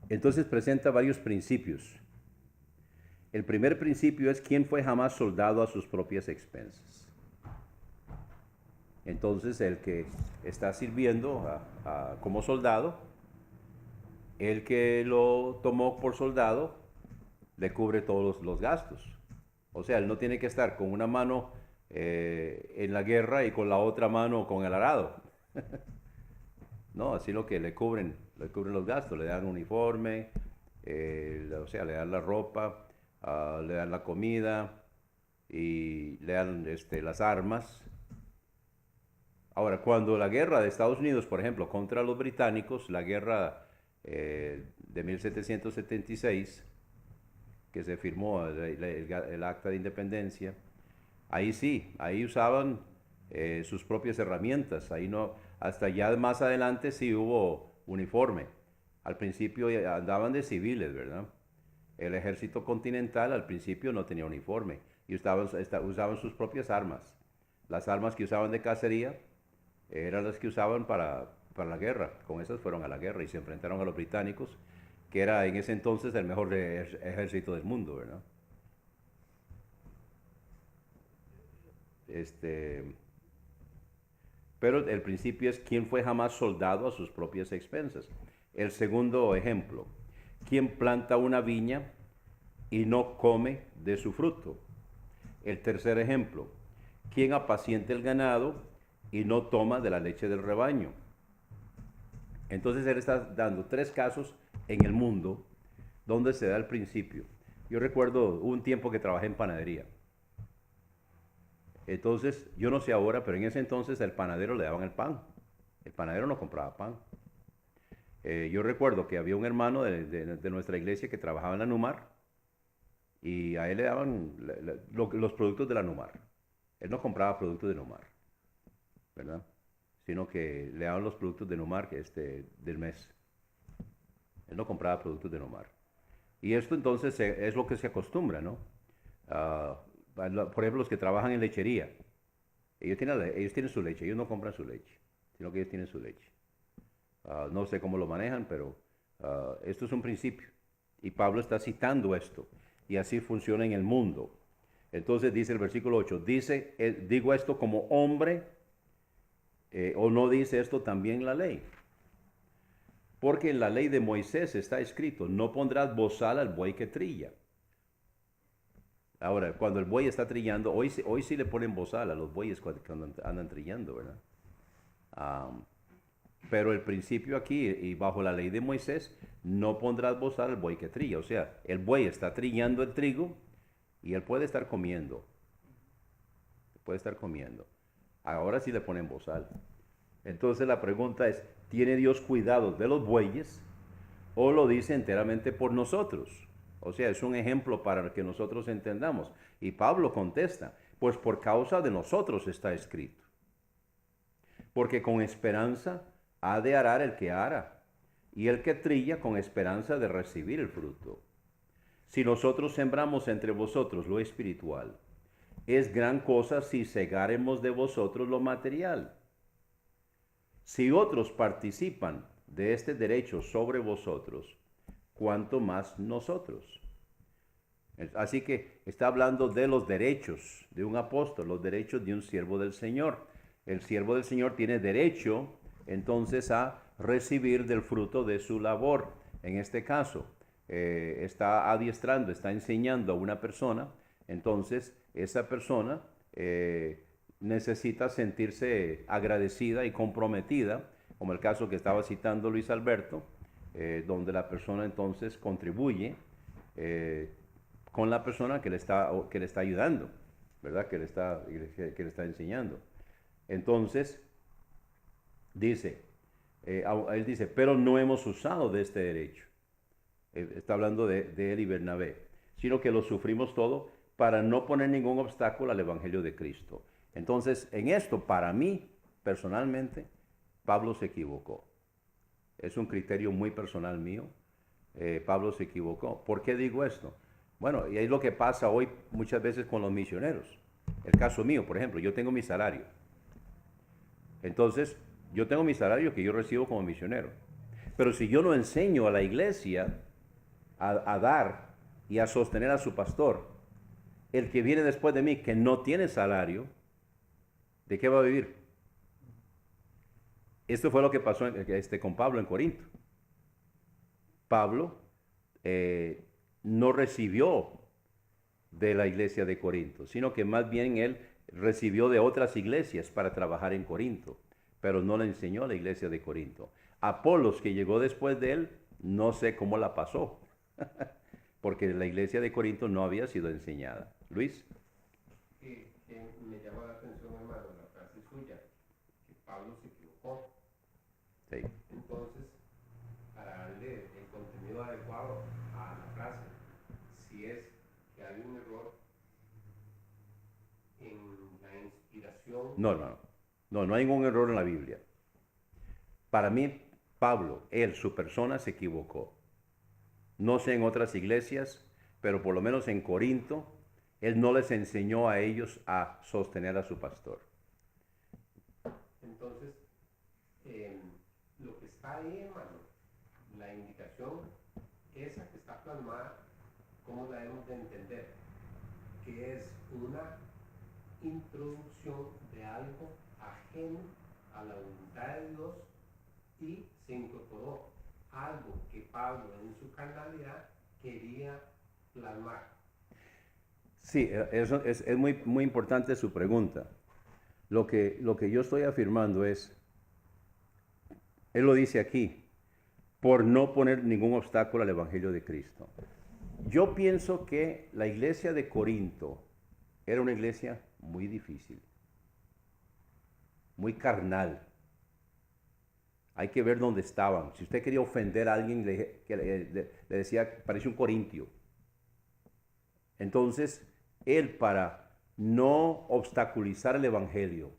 Entonces presenta varios principios. El primer principio es: ¿quién fue jamás soldado a sus propias expensas? Entonces el que está sirviendo como soldado, el que lo tomó por soldado, le cubre todos los gastos. O sea, él no tiene que estar con una mano en la guerra y con la otra mano con el arado. No, sino que le cubren los gastos, le dan uniforme, o sea, le dan la ropa, le dan la comida y le dan las armas. Ahora, cuando la guerra de Estados Unidos, por ejemplo, contra los británicos, la guerra de 1776, que se firmó el Acta de Independencia, ahí sí, ahí usaban sus propias herramientas, ahí no, hasta ya más adelante sí hubo uniforme. Al principio andaban de civiles, ¿verdad? El ejército continental al principio no tenía uniforme y usaban sus propias armas. Las armas que usaban de cacería eran las que usaban para la guerra. Con esas fueron a la guerra y se enfrentaron a los británicos, que era en ese entonces el mejor ejército del mundo, ¿verdad? Pero el principio es: ¿quién fue jamás soldado a sus propias expensas? El segundo ejemplo: ¿quién planta una viña y no come de su fruto? El tercer ejemplo: ¿quién apacienta el ganado y no toma de la leche del rebaño? Entonces él está dando 3 casos en el mundo donde se da el principio. Yo recuerdo un tiempo que trabajé en panadería. Entonces, yo no sé ahora, pero en ese entonces al panadero le daban el pan. El panadero no compraba pan. Yo recuerdo que había un hermano de nuestra iglesia que trabajaba en la Numar y a él le daban los productos de la Numar. Él no compraba productos de Numar, ¿verdad? Sino que le daban los productos de Numar del mes. Él no compraba productos de Numar. Y esto entonces es lo que se acostumbra, ¿no? Por ejemplo, los que trabajan en lechería, ellos tienen su leche, ellos no compran su leche, sino que ellos tienen su leche. No sé cómo lo manejan, pero esto es un principio. Y Pablo está citando esto, y así funciona en el mundo. Entonces dice el versículo 8, digo esto como hombre, o no dice esto también la ley. Porque en la ley de Moisés está escrito: no pondrás bozal al buey que trilla. Ahora, cuando el buey está trillando, hoy sí le ponen bozal a los bueyes cuando andan trillando, ¿verdad? Pero el principio aquí, y bajo la ley de Moisés, no pondrás bozal al buey que trilla. O sea, el buey está trillando el trigo y él puede estar comiendo. Ahora sí le ponen bozal. Entonces la pregunta es: ¿tiene Dios cuidado de los bueyes o lo dice enteramente por nosotros? O sea, es un ejemplo para que nosotros entendamos. Y Pablo contesta, pues por causa de nosotros está escrito. Porque con esperanza ha de arar el que ara, y el que trilla con esperanza de recibir el fruto. Si nosotros sembramos entre vosotros lo espiritual, es gran cosa si segáremos de vosotros lo material. Si otros participan de este derecho sobre vosotros, ¿cuánto más nosotros? Así que está hablando de los derechos de un apóstol, los derechos de un siervo del Señor. El siervo del Señor tiene derecho entonces a recibir del fruto de su labor. En este caso, está adiestrando, está enseñando a una persona, entonces esa persona necesita sentirse agradecida y comprometida, como el caso que estaba citando Luis Alberto, donde la persona entonces contribuye con la persona que le está ayudando, ¿verdad? Que le está enseñando. Entonces, él dice, pero no hemos usado de este derecho. Está hablando de él y Bernabé, sino que lo sufrimos todo para no poner ningún obstáculo al Evangelio de Cristo. Entonces, en esto, para mí, personalmente, Pablo se equivocó. Es un criterio muy personal mío. Pablo se equivocó. ¿Por qué digo esto? Bueno, y es lo que pasa hoy muchas veces con los misioneros. El caso mío, por ejemplo, yo tengo mi salario. Entonces, yo tengo mi salario que yo recibo como misionero. Pero si yo no enseño a la iglesia a dar y a sostener a su pastor, el que viene después de mí, que no tiene salario, ¿de qué va a vivir? Esto fue lo que pasó con Pablo en Corinto. Pablo no recibió de la iglesia de Corinto, sino que más bien él recibió de otras iglesias para trabajar en Corinto, pero no le enseñó a la iglesia de Corinto. Apolos, que llegó después de él, no sé cómo la pasó, porque la iglesia de Corinto no había sido enseñada. Luis.
Que me llama la atención, hermano, la frase suya, que Pablo se equivocó.
Sí.
Entonces, para darle el contenido adecuado a la frase, si es que hay un error en la inspiración.
No, hermano. No hay ningún error en la Biblia. Para mí, Pablo, su persona se equivocó. No sé en otras iglesias, pero por lo menos en Corinto, él no les enseñó a ellos a sostener a su pastor.
Entonces, lo que está ahí, hermano, la indicación, esa que está plasmada, ¿cómo la debemos de entender? Que es una introducción de algo ajeno a la voluntad de Dios y se incorporó algo que Pablo en su carnalidad quería plasmar.
Sí, eso es muy, muy importante su pregunta. Lo que yo estoy afirmando es, él lo dice aquí, por no poner ningún obstáculo al Evangelio de Cristo. Yo pienso que la iglesia de Corinto era una iglesia muy difícil, muy carnal. Hay que ver dónde estaban. Si usted quería ofender a alguien, le decía, parece un corintio. Entonces, él, para no obstaculizar el Evangelio,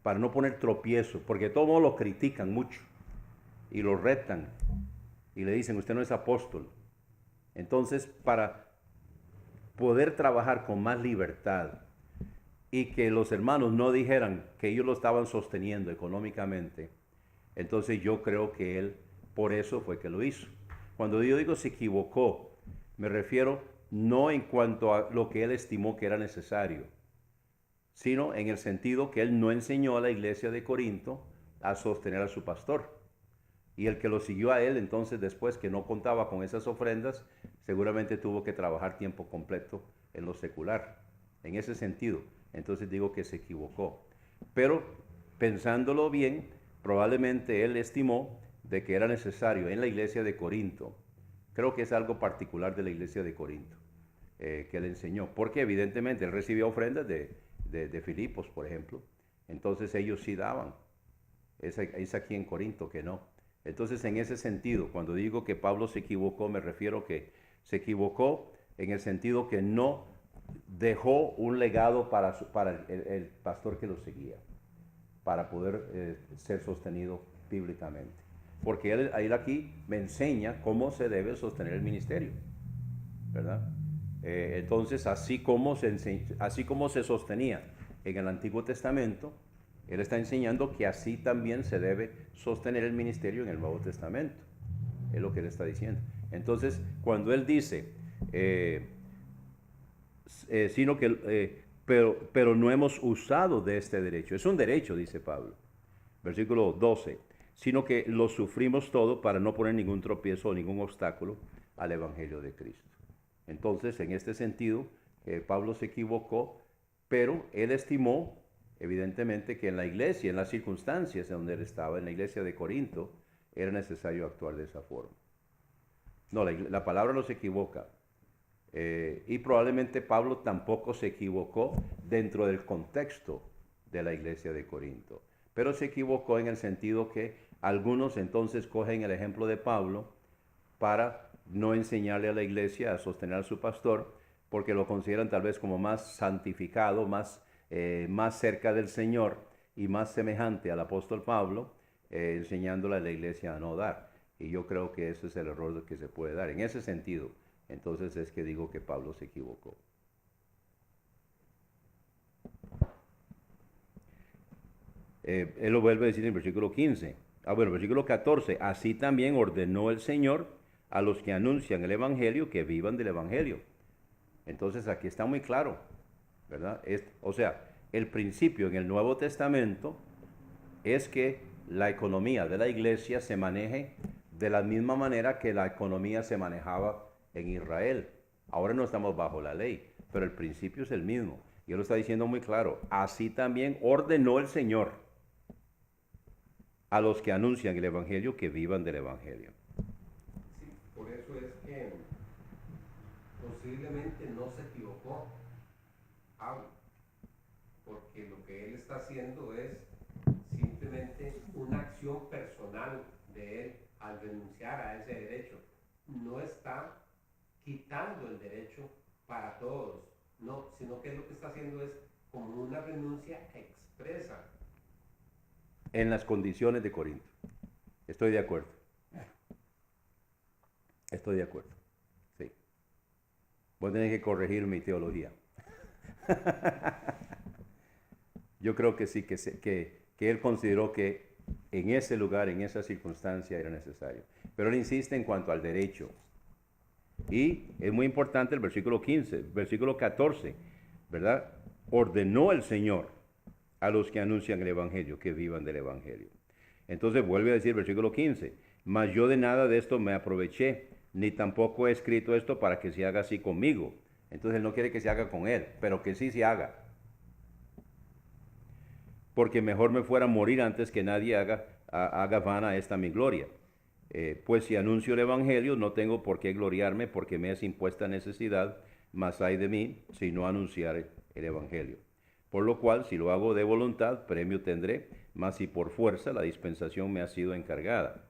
para no poner tropiezo, porque todos modos lo critican mucho y lo retan y le dicen, usted no es apóstol. Entonces, para poder trabajar con más libertad y que los hermanos no dijeran que ellos lo estaban sosteniendo económicamente, entonces yo creo que él por eso fue que lo hizo. Cuando yo digo se equivocó, me refiero no en cuanto a lo que él estimó que era necesario, sino en el sentido que él no enseñó a la iglesia de Corinto a sostener a su pastor. Y el que lo siguió a él, entonces después que no contaba con esas ofrendas, seguramente tuvo que trabajar tiempo completo en lo secular. En ese sentido, entonces digo que se equivocó. Pero pensándolo bien, probablemente él estimó de que era necesario en la iglesia de Corinto. Creo que es algo particular de la iglesia de Corinto, que él enseñó. Porque evidentemente él recibía ofrendas de Filipos, por ejemplo. Entonces ellos sí daban. Es aquí en Corinto que no. Entonces, en ese sentido, cuando digo que Pablo se equivocó, me refiero que se equivocó en el sentido que no dejó un legado para el pastor que lo seguía, para poder ser sostenido bíblicamente. Porque él aquí me enseña cómo se debe sostener el ministerio, ¿verdad? Entonces, así como se sostenía en el Antiguo Testamento, él está enseñando que así también se debe sostener el ministerio en el Nuevo Testamento. Es lo que él está diciendo. Entonces, cuando él dice, pero no hemos usado de este derecho. Es un derecho, dice Pablo. Versículo 12. Sino que lo sufrimos todo para no poner ningún tropiezo o ningún obstáculo al Evangelio de Cristo. Entonces, en este sentido, Pablo se equivocó, pero él estimó, evidentemente, que en la iglesia, en las circunstancias donde él estaba, en la iglesia de Corinto, era necesario actuar de esa forma. No, la palabra no se equivoca. Y probablemente Pablo tampoco se equivocó dentro del contexto de la iglesia de Corinto. Pero se equivocó en el sentido que algunos entonces cogen el ejemplo de Pablo para no enseñarle a la iglesia a sostener a su pastor, porque lo consideran tal vez como más santificado, más cerca del Señor y más semejante al apóstol Pablo, enseñándole a la iglesia a no dar. Y yo creo que ese es el error que se puede dar. En ese sentido, entonces es que digo que Pablo se equivocó. Él lo vuelve a decir en el versículo 15. Versículo 14. Así también ordenó el Señor a los que anuncian el Evangelio que vivan del Evangelio. Entonces aquí está muy claro, ¿verdad? O sea, el principio en el Nuevo Testamento es que la economía de la iglesia se maneje de la misma manera que la economía se manejaba en Israel. Ahora no estamos bajo la ley, pero el principio es el mismo. Y él lo está diciendo muy claro. Así también ordenó el Señor a los que anuncian el Evangelio que vivan del Evangelio.
Sí, por eso es que posiblemente no se equivocó Pablo, porque lo que él está haciendo es simplemente una acción personal de él al renunciar a ese derecho. No está quitando el derecho para todos, no, sino que lo que está haciendo es como una renuncia expresa.
En las condiciones de Corinto. Estoy de acuerdo. Estoy de acuerdo. Sí. Voy a tener que corregir mi teología. Yo creo que sí, que él consideró que en ese lugar, en esa circunstancia era necesario. Pero él insiste en cuanto al derecho. Y es muy importante el versículo 15, versículo 14, ¿verdad? Ordenó el Señor a los que anuncian el Evangelio que vivan del Evangelio. Entonces vuelve a decir versículo 15, mas yo de nada de esto me aproveché, ni tampoco he escrito esto para que se haga así conmigo. Entonces él no quiere que se haga con él, pero que sí se haga. Porque mejor me fuera a morir antes que nadie haga vana esta mi gloria. Pues si anuncio el Evangelio, no tengo por qué gloriarme, porque me es impuesta necesidad, mas hay de mí si no anunciare el Evangelio. Por lo cual, si lo hago de voluntad, premio tendré, mas si por fuerza, la dispensación me ha sido encargada.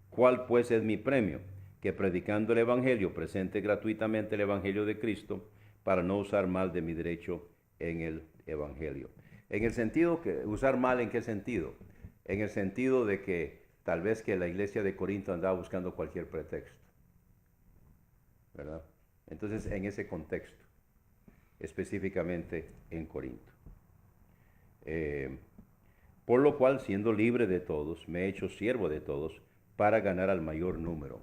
¿Cuál pues es mi premio? Que predicando el Evangelio, presente gratuitamente el Evangelio de Cristo, para no usar mal de mi derecho en el Evangelio. En el sentido que, usar mal, ¿en qué sentido? En el sentido de que tal vez que la iglesia de Corinto andaba buscando cualquier pretexto, ¿verdad? Entonces, en ese contexto, específicamente en Corinto. Por lo cual, siendo libre de todos, me he hecho siervo de todos para ganar al mayor número.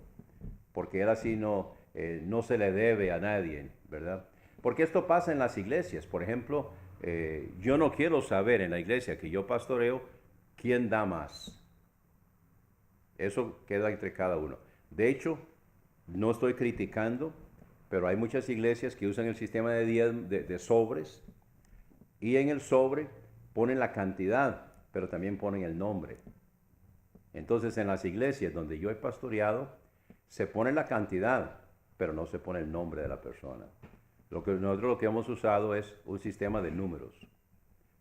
Porque él así no se le debe a nadie, ¿verdad? Porque esto pasa en las iglesias. Por ejemplo, yo no quiero saber en la iglesia que yo pastoreo quién da más. Eso queda entre cada uno. De hecho, no estoy criticando, pero hay muchas iglesias que usan el sistema de sobres, y en el sobre ponen la cantidad, pero también ponen el nombre. Entonces, en las iglesias donde yo he pastoreado, se pone la cantidad, pero no se pone el nombre de la persona. Nosotros lo que hemos usado es un sistema de números,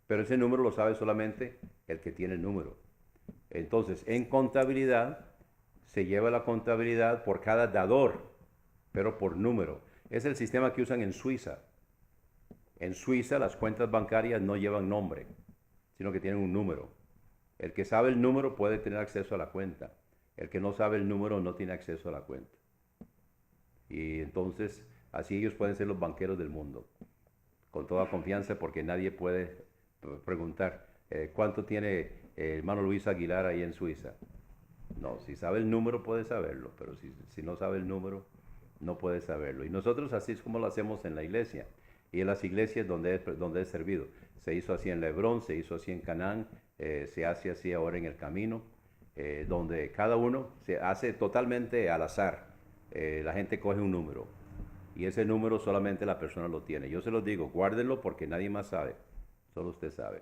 pero ese número lo sabe solamente el que tiene el número. Entonces, en contabilidad, se lleva la contabilidad por cada dador, pero por número. Es el sistema que usan en Suiza. En Suiza las cuentas bancarias no llevan nombre, sino que tienen un número. El que sabe el número puede tener acceso a la cuenta. El que no sabe el número no tiene acceso a la cuenta. Y entonces, así ellos pueden ser los banqueros del mundo, con toda confianza, porque nadie puede preguntar, ¿cuánto tiene el hermano Luis Aguilar ahí en Suiza? No, si sabe el número puede saberlo, pero si no sabe el número, no puede saberlo. Y nosotros así es como lo hacemos en la iglesia. Y en las iglesias donde he servido. Se hizo así en Lebrón, se hizo así en Canaán, se hace así ahora en El Camino, donde cada uno se hace totalmente al azar. La gente coge un número y ese número solamente la persona lo tiene. Yo se los digo, guárdenlo porque nadie más sabe, solo usted sabe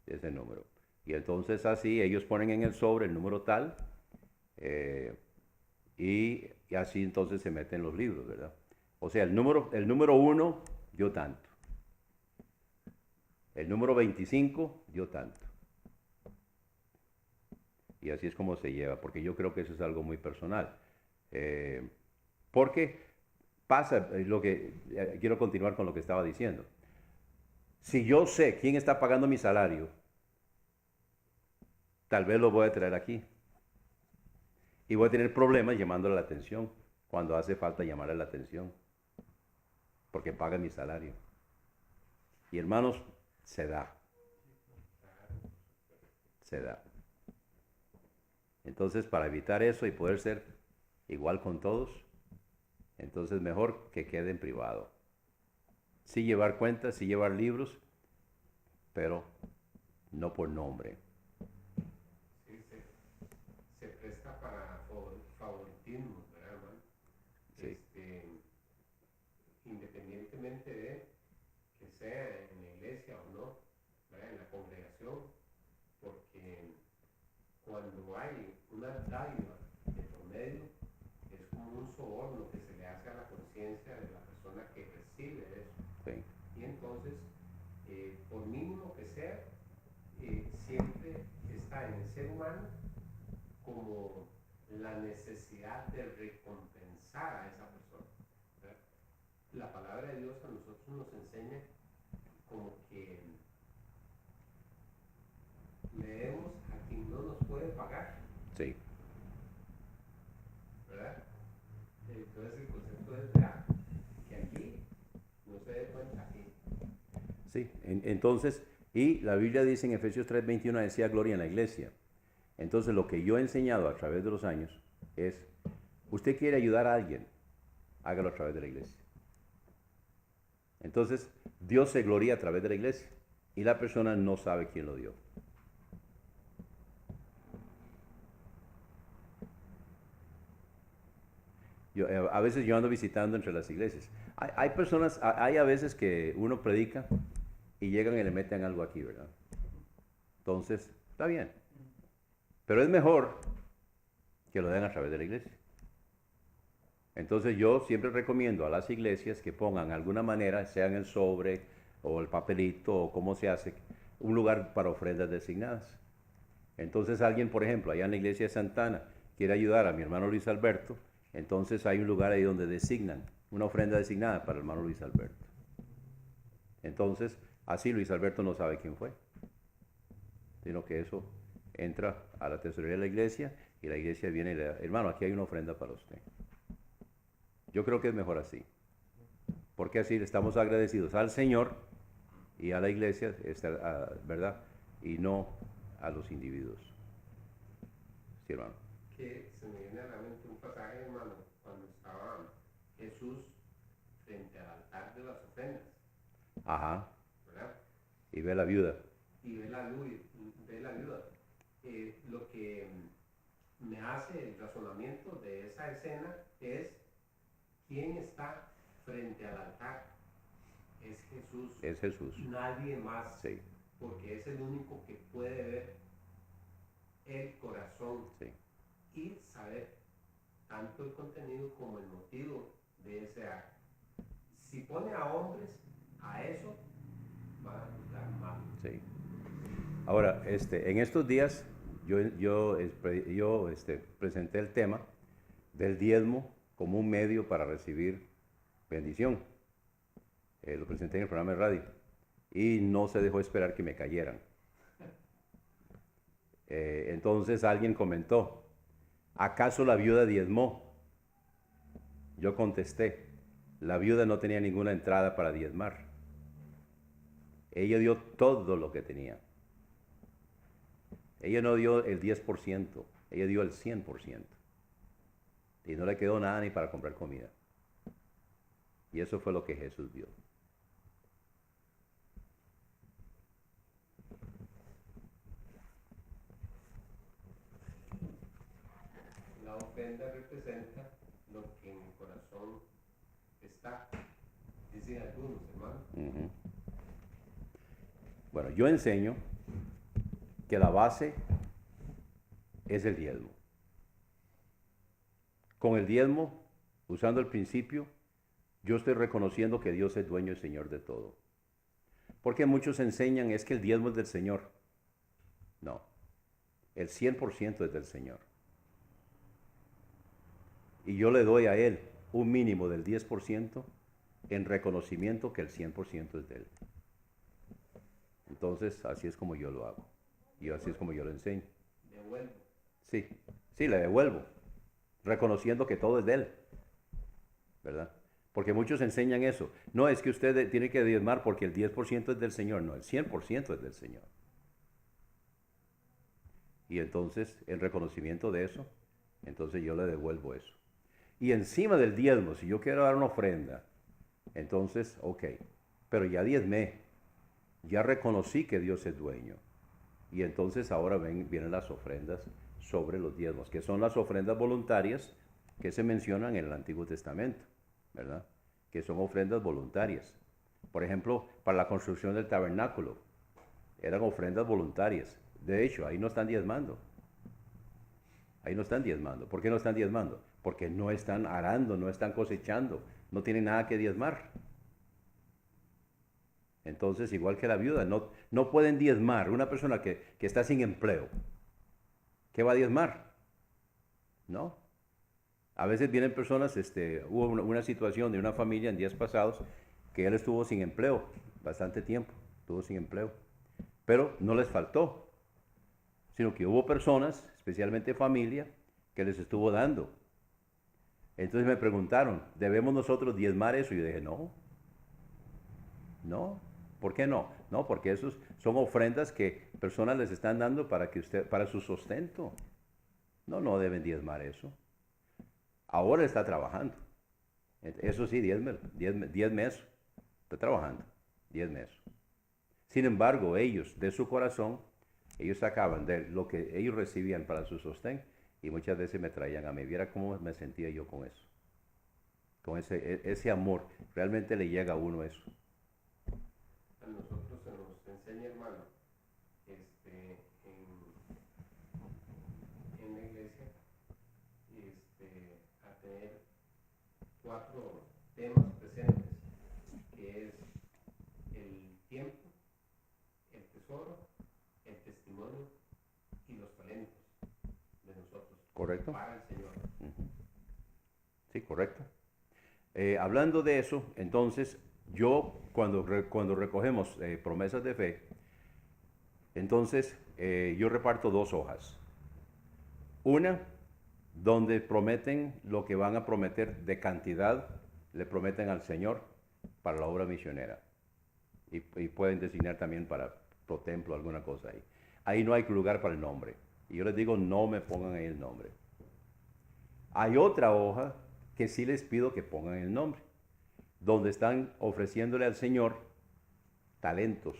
ese número. Y entonces así ellos ponen en el sobre el número tal y así entonces se meten los libros, ¿verdad? O sea, el número 1 dio tanto. El número 25 dio tanto. Y así es como se lleva, porque yo creo que eso es algo muy personal. Porque pasa lo que, quiero continuar con lo que estaba diciendo. Si yo sé quién está pagando mi salario, tal vez lo voy a traer aquí. Y voy a tener problemas llamándole la atención cuando hace falta llamarle la atención. Porque paga mi salario. Y hermanos, se da. Se da. Entonces, para evitar eso y poder ser igual con todos, entonces mejor que quede en privado. Sí llevar cuentas, sí llevar libros, pero no por nombre.
Sí, se presta para favoritismo, ¿verdad, hermano?
Sí.
Independientemente de que sea en la iglesia o no, ¿verdad? En la congregación, porque cuando hay una dádiva de por medio, es como un soborno que se le hace a la conciencia de la persona que recibe eso.
Sí.
Y entonces, por mínimo que sea, siempre está en el ser humano como la necesidad de recompensar a esa persona, ¿verdad? La palabra de Dios a nosotros nos enseña como que le demos a quien no nos puede pagar,
Sí.
¿verdad? Entonces el concepto es real, que aquí no se dé cuenta aquí.
Sí. Entonces, y la Biblia dice en Efesios 3:21, decía gloria en la iglesia. Entonces, lo que yo he enseñado a través de los años es, usted quiere ayudar a alguien, hágalo a través de la iglesia. Entonces, Dios se gloria a través de la iglesia y la persona no sabe quién lo dio. A veces yo ando visitando entre las iglesias. Hay personas, hay a veces que uno predica y llegan y le meten algo aquí, ¿verdad? Entonces, está bien. Pero es mejor que lo den a través de la iglesia. Entonces yo siempre recomiendo a las iglesias que pongan de alguna manera, sea en el sobre o el papelito o cómo se hace, un lugar para ofrendas designadas. Entonces alguien, por ejemplo, allá en la iglesia de Santana, quiere ayudar a mi hermano Luis Alberto, entonces hay un lugar ahí donde designan una ofrenda designada para el hermano Luis Alberto. Entonces, así Luis Alberto no sabe quién fue, sino que eso entra a la tesorería de la iglesia y la iglesia viene y le da, hermano, aquí hay una ofrenda para usted. Yo creo que es mejor así, porque así estamos agradecidos al Señor y a la iglesia, ¿verdad? Y no a los individuos. Sí, hermano.
Que se me viene a la mente un pasaje, hermano, cuando estaba Jesús frente al altar de las ofrendas,
Ajá.
¿verdad?
Y ve a la viuda.
Y ve la viuda. Lo que me hace el razonamiento de esa escena es quién está frente al altar. Es Jesús.
Es Jesús.
Nadie más.
Sí.
Porque es el único que puede ver el corazón.
Sí.
Y saber tanto el contenido como el motivo de ese acto. Si pone a hombres a eso, va a resultar mal.
Sí. Ahora, en estos días yo presenté el tema del diezmo como un medio para recibir bendición. Lo presenté en el programa de radio. Y no se dejó esperar que me cayeran. Entonces alguien comentó, ¿acaso la viuda diezmó? Yo contesté, la viuda no tenía ninguna entrada para diezmar. Ella dio todo lo que tenía. Ella no dio el 10%, ella dio el 100%. Y no le quedó nada ni para comprar comida. Y eso fue lo que Jesús dio.
La ofrenda representa lo que en el corazón está, dicen algunos, hermano.
Uh-huh. Bueno, yo enseño que la base es el diezmo. Con el diezmo, usando el principio, yo estoy reconociendo que Dios es dueño y Señor de todo. Porque muchos enseñan es que el diezmo es del Señor. No, el 100% es del Señor. Y yo le doy a Él un mínimo del 10% en reconocimiento que el 100% es de Él. Entonces, así es como yo lo hago. Y así es como yo lo enseño.
Devuelvo.
Sí, le devuelvo. Reconociendo que todo es de Él. ¿Verdad? Porque muchos enseñan eso. No, es que usted tiene que diezmar porque el 10% es del Señor. No, el 100% es del Señor. Y entonces, en reconocimiento de eso, entonces yo le devuelvo eso. Y encima del diezmo, si yo quiero dar una ofrenda, entonces, ok, pero ya diezmé, ya reconocí que Dios es dueño. Y entonces ahora vienen las ofrendas sobre los diezmos, que son las ofrendas voluntarias que se mencionan en el Antiguo Testamento, ¿verdad? Que son ofrendas voluntarias. Por ejemplo, para la construcción del tabernáculo, eran ofrendas voluntarias. De hecho, ahí no están diezmando. Ahí no están diezmando. ¿Por qué no están diezmando? Porque no están arando, no están cosechando, no tienen nada que diezmar. Entonces, igual que la viuda, no pueden diezmar. Una persona que está sin empleo, ¿qué va a diezmar? No. A veces vienen personas, hubo una situación de una familia en días pasados que él estuvo sin empleo, bastante tiempo, estuvo sin empleo. Pero no les faltó, sino que hubo personas, especialmente familia, que les estuvo dando. Entonces me preguntaron, ¿debemos nosotros diezmar eso? Y yo dije, no. ¿Por qué no? No, porque esos son ofrendas que personas les están dando para su sustento. No deben diezmar eso. Ahora está trabajando. Eso sí, diezme eso. Está trabajando, diezme eso. Sin embargo, ellos, de su corazón, ellos sacaban de lo que ellos recibían para su sostén y muchas veces me traían a mí. Viera cómo me sentía yo con eso. Con ese amor. Realmente le llega a uno eso.
A nosotros se nos enseña, hermano, en la iglesia, a tener 4 temas presentes, que es el tiempo, el tesoro, el testimonio y los talentos de nosotros.
¿Correcto?
Para el Señor.
Sí, correcto. Hablando de eso, entonces, yo cuando recogemos promesas de fe, entonces yo reparto 2 hojas. Una, donde prometen lo que van a prometer de cantidad, le prometen al Señor para la obra misionera. Y pueden designar también para pro templo, alguna cosa ahí. Ahí no hay lugar para el nombre. Y yo les digo, no me pongan ahí el nombre. Hay otra hoja que sí les pido que pongan el nombre, donde están ofreciéndole al Señor talentos.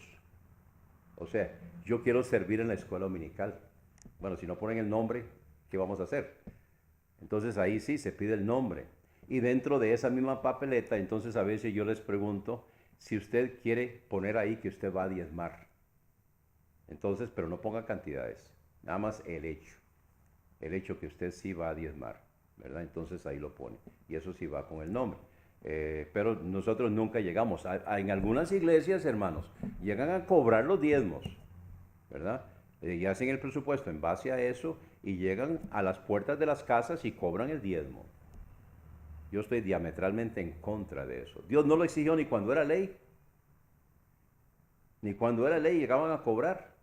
O sea, yo quiero servir en la escuela dominical. Bueno, si no ponen el nombre, ¿qué vamos a hacer? Entonces ahí sí se pide el nombre. Y dentro de esa misma papeleta, entonces a veces yo les pregunto si usted quiere poner ahí que usted va a diezmar. Entonces, pero no ponga cantidades, nada más el hecho que usted sí va a diezmar, ¿verdad? Entonces ahí lo pone. Y eso sí va con el nombre. Pero nosotros nunca llegamos. En algunas iglesias, hermanos, llegan a cobrar los diezmos, ¿verdad? Y hacen el presupuesto en base a eso y llegan a las puertas de las casas y cobran el diezmo. Yo estoy diametralmente en contra de eso. Dios no lo exigió ni cuando era ley, ni cuando era ley llegaban a cobrar.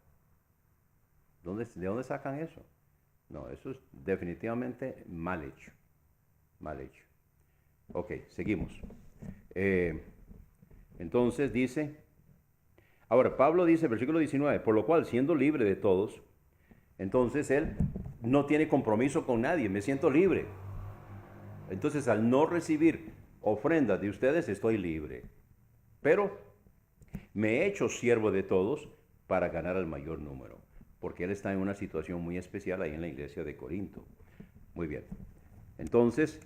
¿De dónde sacan eso? No, eso es definitivamente mal hecho. Mal hecho. Ok, seguimos. Entonces dice, ahora Pablo dice, versículo 19, por lo cual siendo libre de todos, entonces él no tiene compromiso con nadie, me siento libre. Entonces al no recibir ofrendas de ustedes estoy libre. Pero me he hecho siervo de todos para ganar al mayor número, porque él está en una situación muy especial ahí en la iglesia de Corinto. Muy bien. Entonces,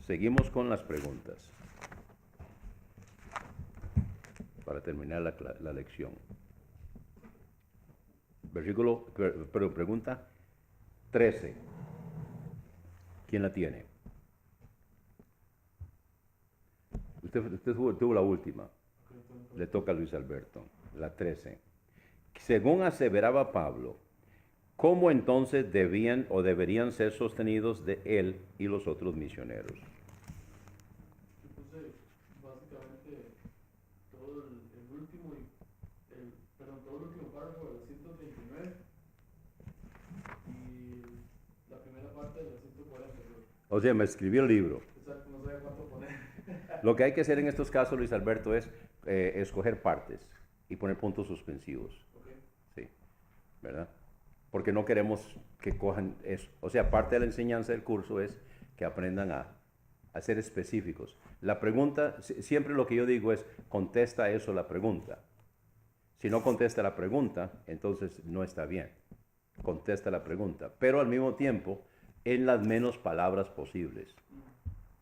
seguimos con las preguntas para terminar la lección. Pregunta 13. ¿Quién la tiene? Usted tuvo la última. Le toca a Luis Alberto. La 13. Según aseveraba Pablo, ¿cómo entonces debían o deberían ser sostenidos de él y los otros misioneros?
Yo puse básicamente todo el último todo el último párrafo del 139 y la primera parte del 140.
O sea, me escribió el libro.
Exacto, no sabía cuánto poner.
Lo que hay que hacer en estos casos, Luis Alberto, es escoger partes y poner puntos suspensivos.
Okay.
Sí, ¿verdad? Porque no queremos que cojan eso. O sea, parte de la enseñanza del curso es que aprendan a ser específicos. La pregunta, siempre lo que yo digo es, contesta eso la pregunta. Si no contesta la pregunta, entonces no está bien. Contesta la pregunta, pero al mismo tiempo, en las menos palabras posibles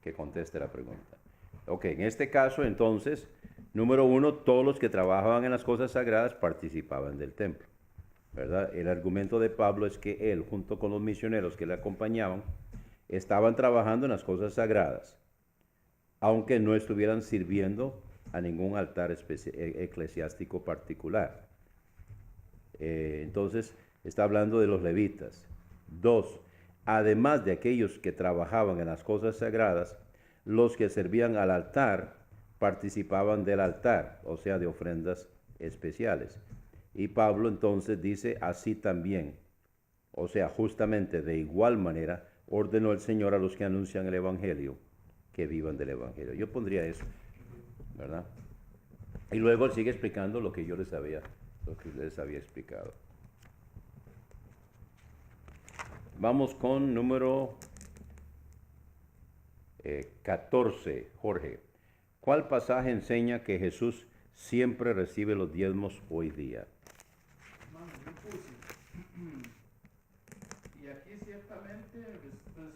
que conteste la pregunta. Ok, en este caso, entonces, número 1, todos los que trabajaban en las cosas sagradas participaban del templo, ¿verdad? El argumento de Pablo es que él, junto con los misioneros que le acompañaban, estaban trabajando en las cosas sagradas, aunque no estuvieran sirviendo a ningún altar eclesiástico particular. Entonces, está hablando de los levitas. 2, además de aquellos que trabajaban en las cosas sagradas, los que servían al altar participaban del altar, o sea, de ofrendas especiales. Y Pablo entonces dice, así también, o sea, justamente de igual manera, ordenó el Señor a los que anuncian el Evangelio, que vivan del Evangelio. Yo pondría eso, ¿verdad? Y luego él sigue explicando lo que les había explicado. Vamos con número 14, Jorge. ¿Cuál pasaje enseña que Jesús siempre recibe los diezmos hoy día?
Hermano, yo puse, y aquí ciertamente,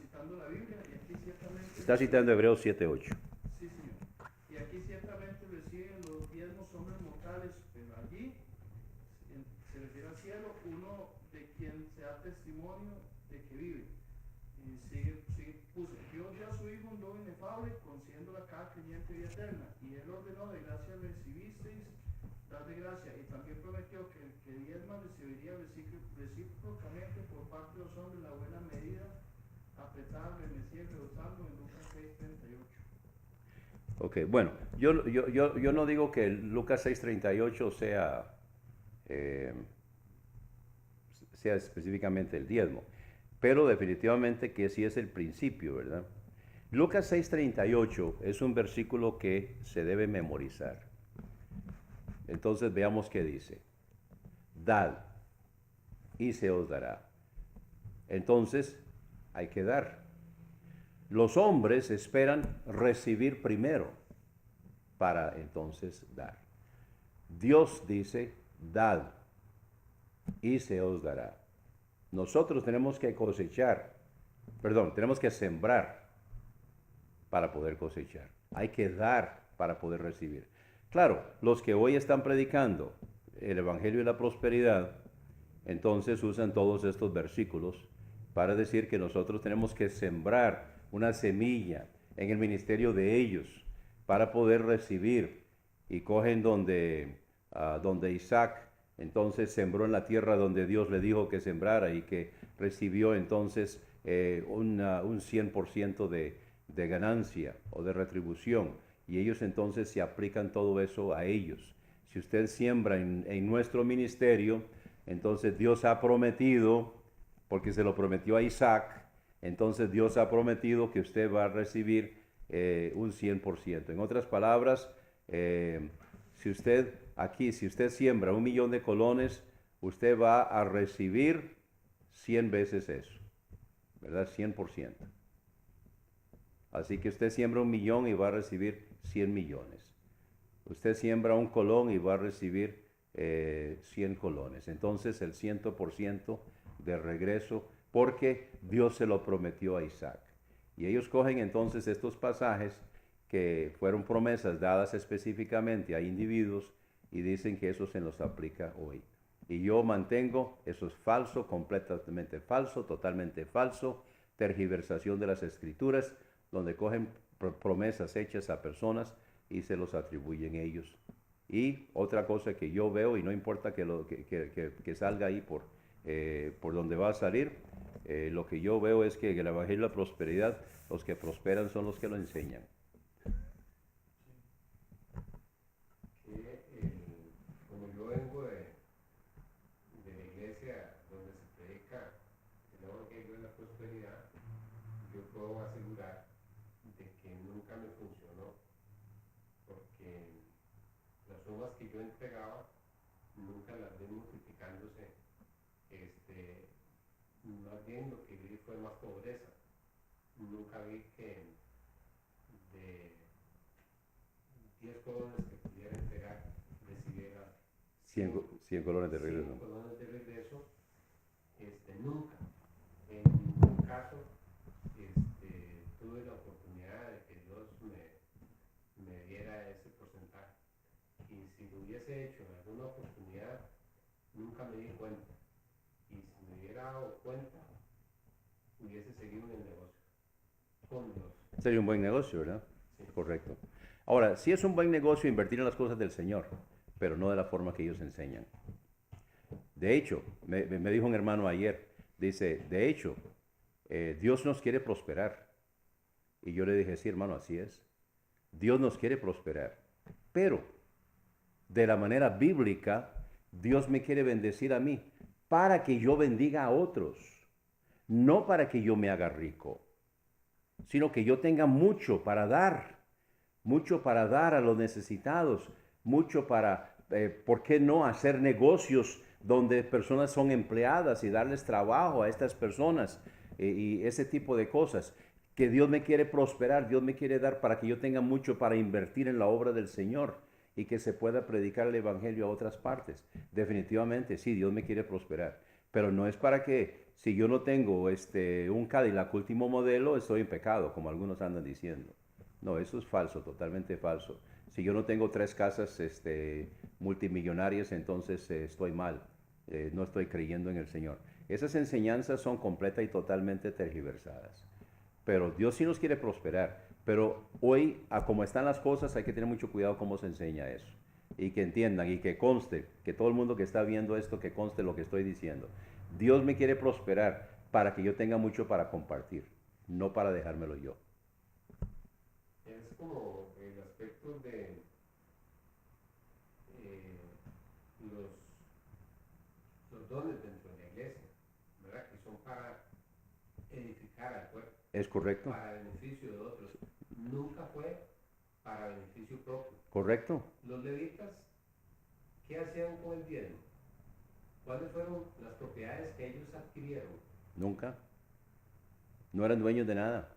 citando la Biblia, y aquí ciertamente...
Está citando Hebreos 7:8.
Sí, señor. Y aquí ciertamente reciben los diezmos hombres mortales, pero allí se refiere al cielo, uno de quien se da testimonio de que vive. Y puse, Dios dio a su Hijo un don inefable, concediéndole a cada creyente vida eterna. Y él ordenó, de gracia recibisteis, dar de gracia. Y también prometió que el que diezma recibiría recíprocamente por parte de los hombres la buena medida, apretada, remecida y rebosando, en Lucas 6:38.
Ok, bueno, yo no digo que Lucas 6:38 sea específicamente el diezmo, pero definitivamente que sí es el principio, ¿verdad? Lucas 6:38 es un versículo que se debe memorizar. Entonces veamos qué dice. Dad y se os dará. Entonces hay que dar. Los hombres esperan recibir primero para entonces dar. Dios dice, dad y se os dará. Nosotros tenemos que tenemos que sembrar para poder cosechar. Hay que dar para poder recibir. Claro, los que hoy están predicando el Evangelio y la prosperidad, entonces usan todos estos versículos para decir que nosotros tenemos que sembrar una semilla en el ministerio de ellos para poder recibir. Y cogen donde Isaac entonces sembró en la tierra donde Dios le dijo que sembrara y que recibió entonces un 100% de ganancia o de retribución. Y ellos entonces se aplican todo eso a ellos. Si usted siembra en nuestro ministerio, entonces Dios ha prometido, porque se lo prometió a Isaac, entonces Dios ha prometido que usted va a recibir un 100%. En otras palabras, si usted siembra 1.000.000 de colones, usted va a recibir 100 veces eso, ¿verdad? 100%. Así que usted siembra 1.000.000 y va a recibir 100 millones. Usted siembra un colón y va a recibir 100 colones. Entonces el 100% de regreso, porque Dios se lo prometió a Isaac. Y ellos cogen entonces estos pasajes que fueron promesas dadas específicamente a individuos y dicen que eso se nos aplica hoy. Y yo mantengo, eso es falso, completamente falso, totalmente falso, tergiversación de las escrituras, donde cogen promesas hechas a personas y se los atribuyen ellos. Y otra cosa que yo veo, y no importa que salga ahí por donde va a salir, lo que yo veo es que en el Evangelio de la Prosperidad, los que prosperan son los que lo enseñan.
Como yo vengo de la iglesia donde se predica el Evangelio de la Prosperidad, yo puedo asegurar de que nunca me funcionó, porque las sumas que yo entregaba nunca las vi multiplicándose. Más bien lo que vi fue más pobreza. Nunca vi que de 10 colones que pudiera entregar recibiera
100 colones de regreso.
100 colones de regreso. Nunca, en ningún caso, tuve la oportunidad de que Dios me diera ese porcentaje. Y si lo hubiese hecho en alguna oportunidad, nunca me di cuenta. Y si me hubiera dado cuenta, hubiese seguido en el negocio con Dios.
Sería un buen negocio, ¿verdad?
Sí.
Correcto. Ahora, sí es un buen negocio invertir en las cosas del Señor, pero no de la forma que ellos enseñan. De hecho, me dijo un hermano ayer, dice, de hecho, Dios nos quiere prosperar. Y yo le dije, sí, hermano, así es. Dios nos quiere prosperar. Pero, de la manera bíblica, Dios me quiere bendecir a mí para que yo bendiga a otros. No para que yo me haga rico, sino que yo tenga mucho para dar a los necesitados, mucho para, ¿por qué no hacer negocios donde personas son empleadas y darles trabajo a estas personas y ese tipo de cosas? Que Dios me quiere prosperar, Dios me quiere dar para que yo tenga mucho para invertir en la obra del Señor y que se pueda predicar el Evangelio a otras partes. Definitivamente, sí, Dios me quiere prosperar, pero no es para que, si yo no tengo un Cadillac último modelo, estoy en pecado, como algunos andan diciendo. No, eso es falso, totalmente falso. Si yo no tengo 3 casas multimillonarias, entonces estoy mal. No estoy creyendo en el Señor. Esas enseñanzas son completa y totalmente tergiversadas. Pero Dios sí nos quiere prosperar. Pero hoy, a como están las cosas, hay que tener mucho cuidado cómo se enseña eso. Y que entiendan y que conste, que todo el mundo que está viendo esto, que conste lo que estoy diciendo. Dios me quiere prosperar para que yo tenga mucho para compartir, no para dejármelo yo.
Es como el aspecto de los dones dentro de la iglesia, ¿verdad? Que son para edificar al cuerpo.
¿Es correcto?
Para beneficio de otros. Nunca fue para beneficio propio.
¿Correcto?
Los levitas, ¿qué hacían con el diezmo? ¿Cuáles fueron las propiedades que ellos adquirieron?
Nunca. No eran dueños de nada.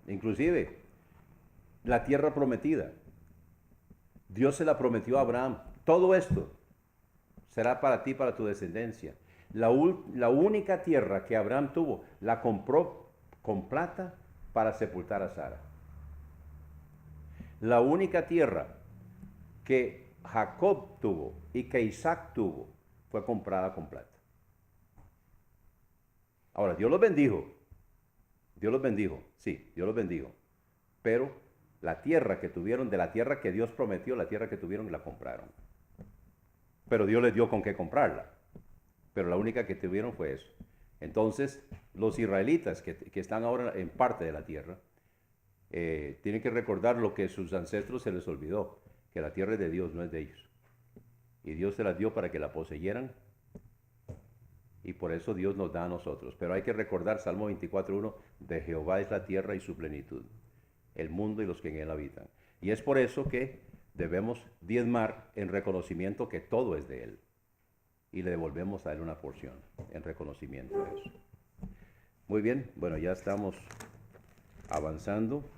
Inclusive, la tierra prometida. Dios se la prometió a Abraham. Todo esto será para ti, para tu descendencia. La única tierra que Abraham tuvo, la compró con plata para sepultar a Sara. La única tierra que Jacob tuvo y que Isaac tuvo fue comprada con plata. Ahora, Dios los bendijo. Dios los bendijo. Sí, Dios los bendijo. Pero la tierra que tuvieron, de la tierra que Dios prometió, la tierra que tuvieron, la compraron. pero Dios les dio con qué comprarla. Pero la única que tuvieron fue eso. Entonces, los israelitas que están ahora en parte de la tierra, tienen que recordar lo que sus ancestros se les olvidó, que la tierra es de Dios, no es de ellos. Y Dios se las dio para que la poseyeran, y por eso Dios nos da a nosotros. Pero hay que recordar Salmo 24:1, de Jehová es la tierra y su plenitud, el mundo y los que en él habitan. Y es por eso que debemos diezmar en reconocimiento que todo es de él. Y le devolvemos a él una porción en reconocimiento de eso. Muy bien, bueno, ya estamos avanzando.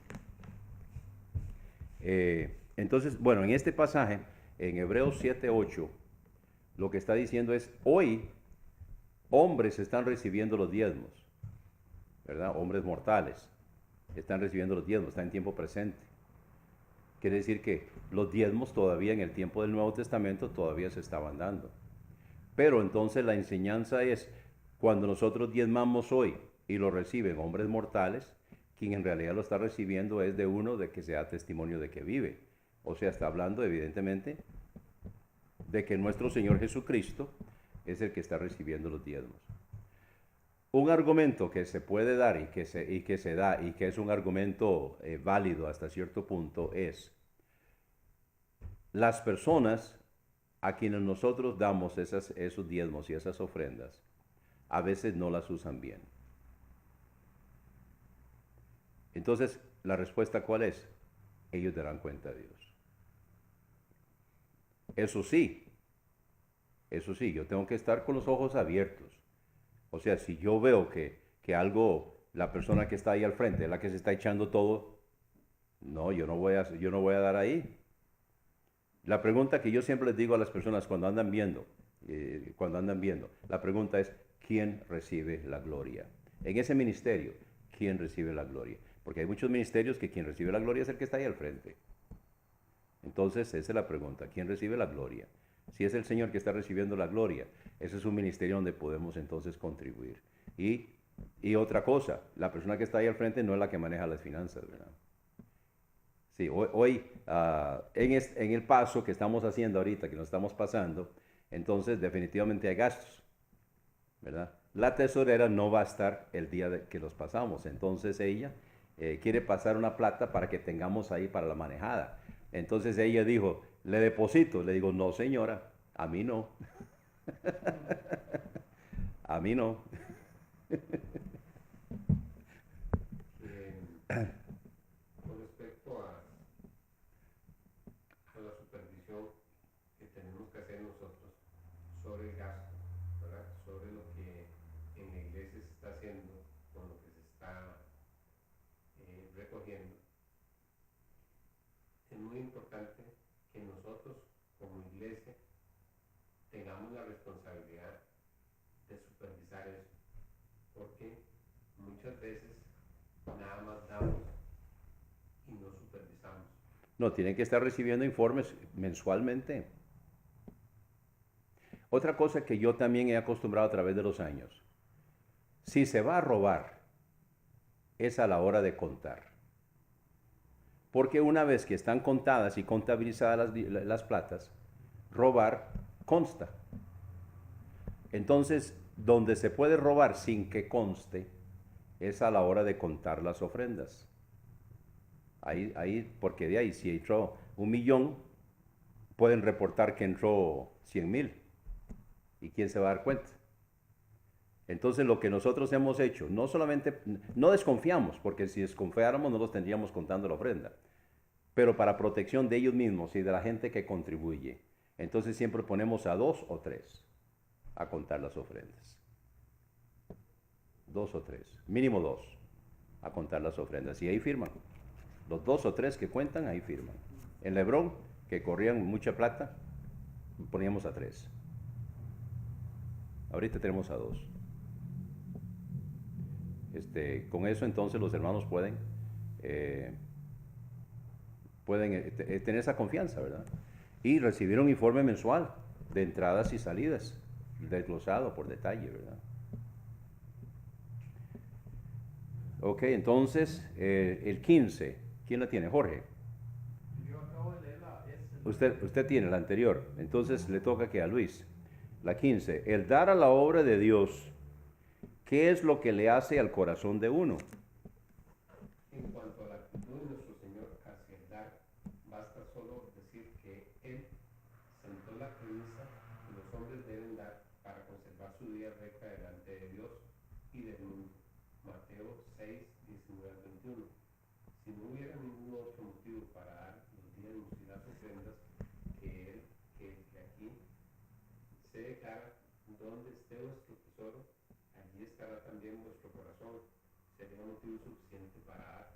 Entonces, bueno, en este pasaje, en Hebreos 7:8, lo que está diciendo es, hoy hombres están recibiendo los diezmos, ¿verdad? Hombres mortales están recibiendo los diezmos, está en tiempo presente. Quiere decir que los diezmos todavía en el tiempo del Nuevo Testamento todavía se estaban dando. Pero entonces la enseñanza es, cuando nosotros diezmamos hoy y lo reciben hombres mortales, quien en realidad lo está recibiendo es de uno de que sea testimonio de que vive. O sea, está hablando evidentemente de que nuestro Señor Jesucristo es el que está recibiendo los diezmos. Un argumento que se puede dar y que se da y que es un argumento válido hasta cierto punto es, las personas a quienes nosotros damos esos diezmos y esas ofrendas, a veces no las usan bien. Entonces, ¿la respuesta cuál es? Ellos darán cuenta a Dios. Eso sí, yo tengo que estar con los ojos abiertos. O sea, si yo veo que algo, la persona que está ahí al frente es la que se está echando todo, no, yo no voy a dar ahí. La pregunta que yo siempre les digo a las personas cuando andan viendo, la pregunta es, ¿quién recibe la gloria? En ese ministerio, ¿quién recibe la gloria? Porque hay muchos ministerios que quien recibe la gloria es el que está ahí al frente. Entonces, esa es la pregunta, ¿quién recibe la gloria? Si es el Señor que está recibiendo la gloria, ese es un ministerio donde podemos entonces contribuir. Y otra cosa, la persona que está ahí al frente no es la que maneja las finanzas, ¿verdad? Sí, hoy en el paso que estamos haciendo ahorita, que nos estamos pasando, entonces definitivamente hay gastos, ¿verdad? La tesorera no va a estar el día que los pasamos, entonces ella quiere pasar una plata para que tengamos ahí para la manejada. Entonces ella dijo, le deposito. Le digo, no señora, a mí no. A mí no.
Con respecto a la supervisión que tenemos que hacer nosotros sobre el gasto, ¿verdad? Sobre lo que en la iglesia se está haciendo, con lo que se está recogiendo, es muy importante que nosotros como iglesia tengamos la responsabilidad de supervisar eso, porque muchas veces nada más damos y no supervisamos.
No, tienen que estar recibiendo informes mensualmente. Otra cosa que yo también he acostumbrado a través de los años, si se va a robar, es a la hora de contar. Porque una vez que están contadas y contabilizadas las platas, robar consta. Entonces, donde se puede robar sin que conste, es a la hora de contar las ofrendas. Ahí, porque de ahí, si entró 1,000,000, pueden reportar que entró 100,000. ¿Y quién se va a dar cuenta? Entonces, lo que nosotros hemos hecho, no desconfiamos, porque si desconfiáramos no los tendríamos contando la ofrenda, pero para protección de ellos mismos y de la gente que contribuye, entonces siempre ponemos a 2 o 3 a contar las ofrendas. 2 o 3, mínimo 2 a contar las ofrendas, y ahí firman. Los 2 o 3 que cuentan, ahí firman. En Lebrón, que corrían mucha plata, poníamos a 3. Ahorita tenemos a 2. Con eso entonces los hermanos pueden tener esa confianza, ¿verdad? Y recibir un informe mensual de entradas y salidas, desglosado por detalle, ¿verdad? Ok, entonces el 15, ¿quién la tiene? Jorge.
Yo acabo de leer ese
Usted tiene la anterior, entonces le toca que a Luis. La 15, el dar a la obra de Dios, ¿qué es lo que le hace al corazón de uno?
En cuanto a la actitud de nuestro Señor hacia el dar, basta solo decir que Él sentó la premisa que los hombres deben dar para conservar su vida recta delante de Dios y del mundo. Mateo 6, 19 al 21. Si no hubiera ningún otro motivo para dar los diezmos y las ofrendas que aquí se declara, donde esté vuestro tesoro, allí estará también vuestro corazón. Sería motivo suficiente para dar.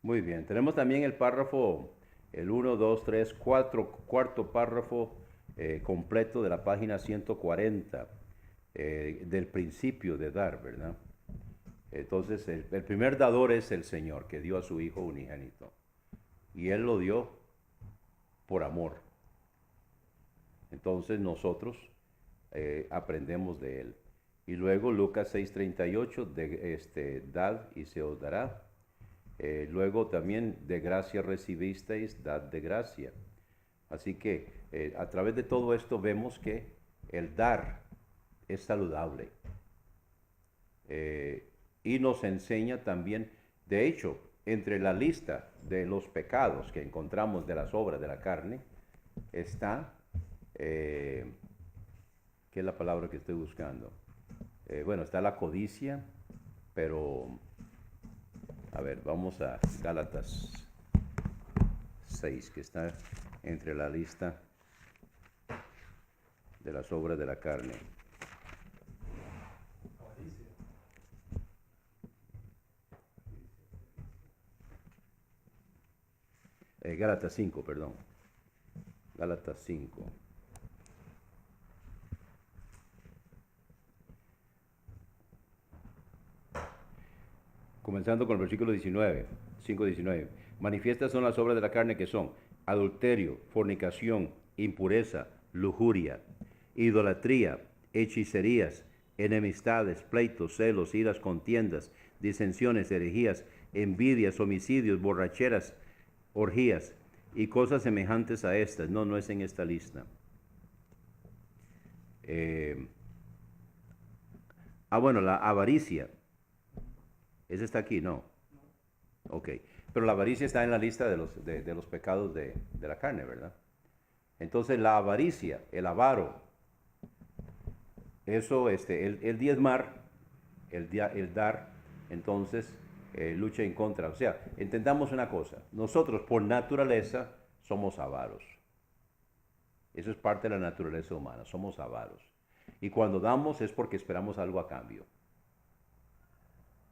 Muy bien, tenemos también el párrafo, el 1, 2, 3, 4, cuarto párrafo completo de la página 140, del principio de dar, ¿verdad? Entonces, el primer dador es el Señor, que dio a su Hijo unigénito. Y Él lo dio por amor. Entonces, nosotros aprendemos de Él. Y luego, Lucas 6:38, dad y se os dará. Luego también, de gracia recibisteis, dad de gracia. Así que, a través de todo esto vemos que el dar es saludable. Y nos enseña también, de hecho, entre la lista de los pecados que encontramos de las obras de la carne, está, ¿qué es la palabra que estoy buscando? Bueno, está la codicia, pero, a ver, vamos a Gálatas 6, que está entre la lista de las obras de la carne. Gálatas 5, perdón. Gálatas 5. Comenzando con el versículo 19, 5:19. Manifiestas son las obras de la carne, que son adulterio, fornicación, impureza, lujuria, idolatría, hechicerías, enemistades, pleitos, celos, iras, contiendas, disensiones, herejías, envidias, homicidios, borracheras, orgías y cosas semejantes a estas. No es en esta lista. Bueno, la avaricia. ¿Ese está aquí? No. Ok. Pero la avaricia está en la lista de los pecados de la carne, ¿verdad? Entonces, la avaricia, el avaro, eso, el diezmar, el dar, entonces, lucha en contra. O sea, entendamos una cosa, nosotros por naturaleza somos avaros. Eso es parte de la naturaleza humana, somos avaros. Y cuando damos es porque esperamos algo a cambio,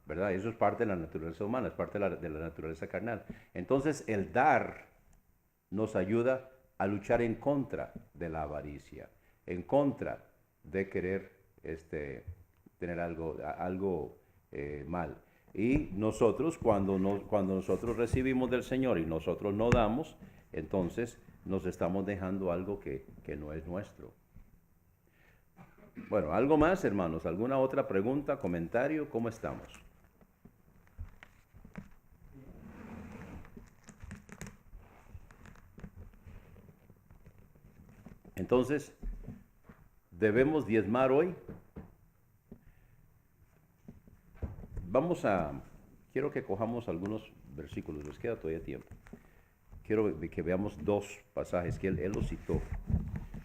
¿verdad? Eso es parte de la naturaleza humana, es parte de la naturaleza carnal. Entonces, el dar nos ayuda a luchar en contra de la avaricia, en contra de querer tener algo mal. Y nosotros, cuando nosotros recibimos del Señor y nosotros no damos, entonces nos estamos dejando algo que no es nuestro. Bueno, ¿algo más, hermanos? ¿Alguna otra pregunta, comentario? ¿Cómo estamos? Entonces, ¿debemos diezmar hoy? Quiero que cojamos algunos versículos, les queda todavía tiempo. Quiero que veamos dos pasajes que él los citó.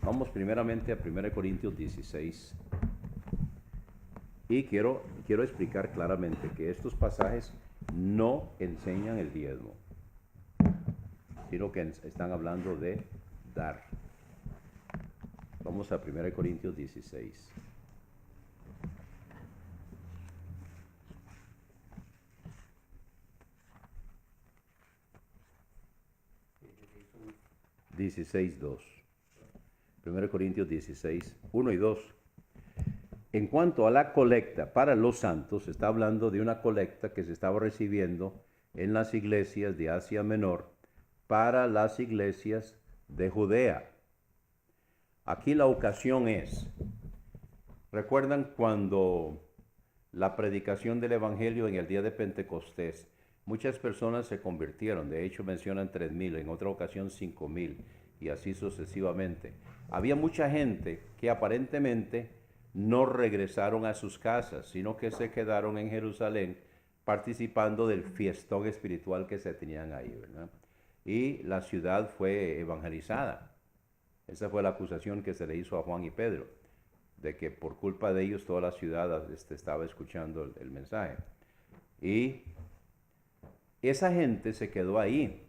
Vamos primeramente a 1 Corintios 16. Y quiero explicar claramente que estos pasajes no enseñan el diezmo, sino que están hablando de dar. Vamos a 1 Corintios 16. Dieciséis, 2. 1 Corintios 16, 1 y 2. En cuanto a la colecta para los santos, está hablando de una colecta que se estaba recibiendo en las iglesias de Asia Menor para las iglesias de Judea. Aquí la ocasión es, ¿recuerdan cuando la predicación del Evangelio en el día de Pentecostés muchas personas se convirtieron. De hecho, mencionan 3,000, en otra ocasión 5,000, y así sucesivamente. Había mucha gente que aparentemente no regresaron a sus casas, sino que se quedaron en Jerusalén participando del fiestón espiritual que se tenían ahí, ¿verdad? Y la ciudad fue evangelizada. Esa fue la acusación que se le hizo a Juan y Pedro, de que por culpa de ellos toda la ciudad estaba escuchando el mensaje. Y esa gente se quedó ahí.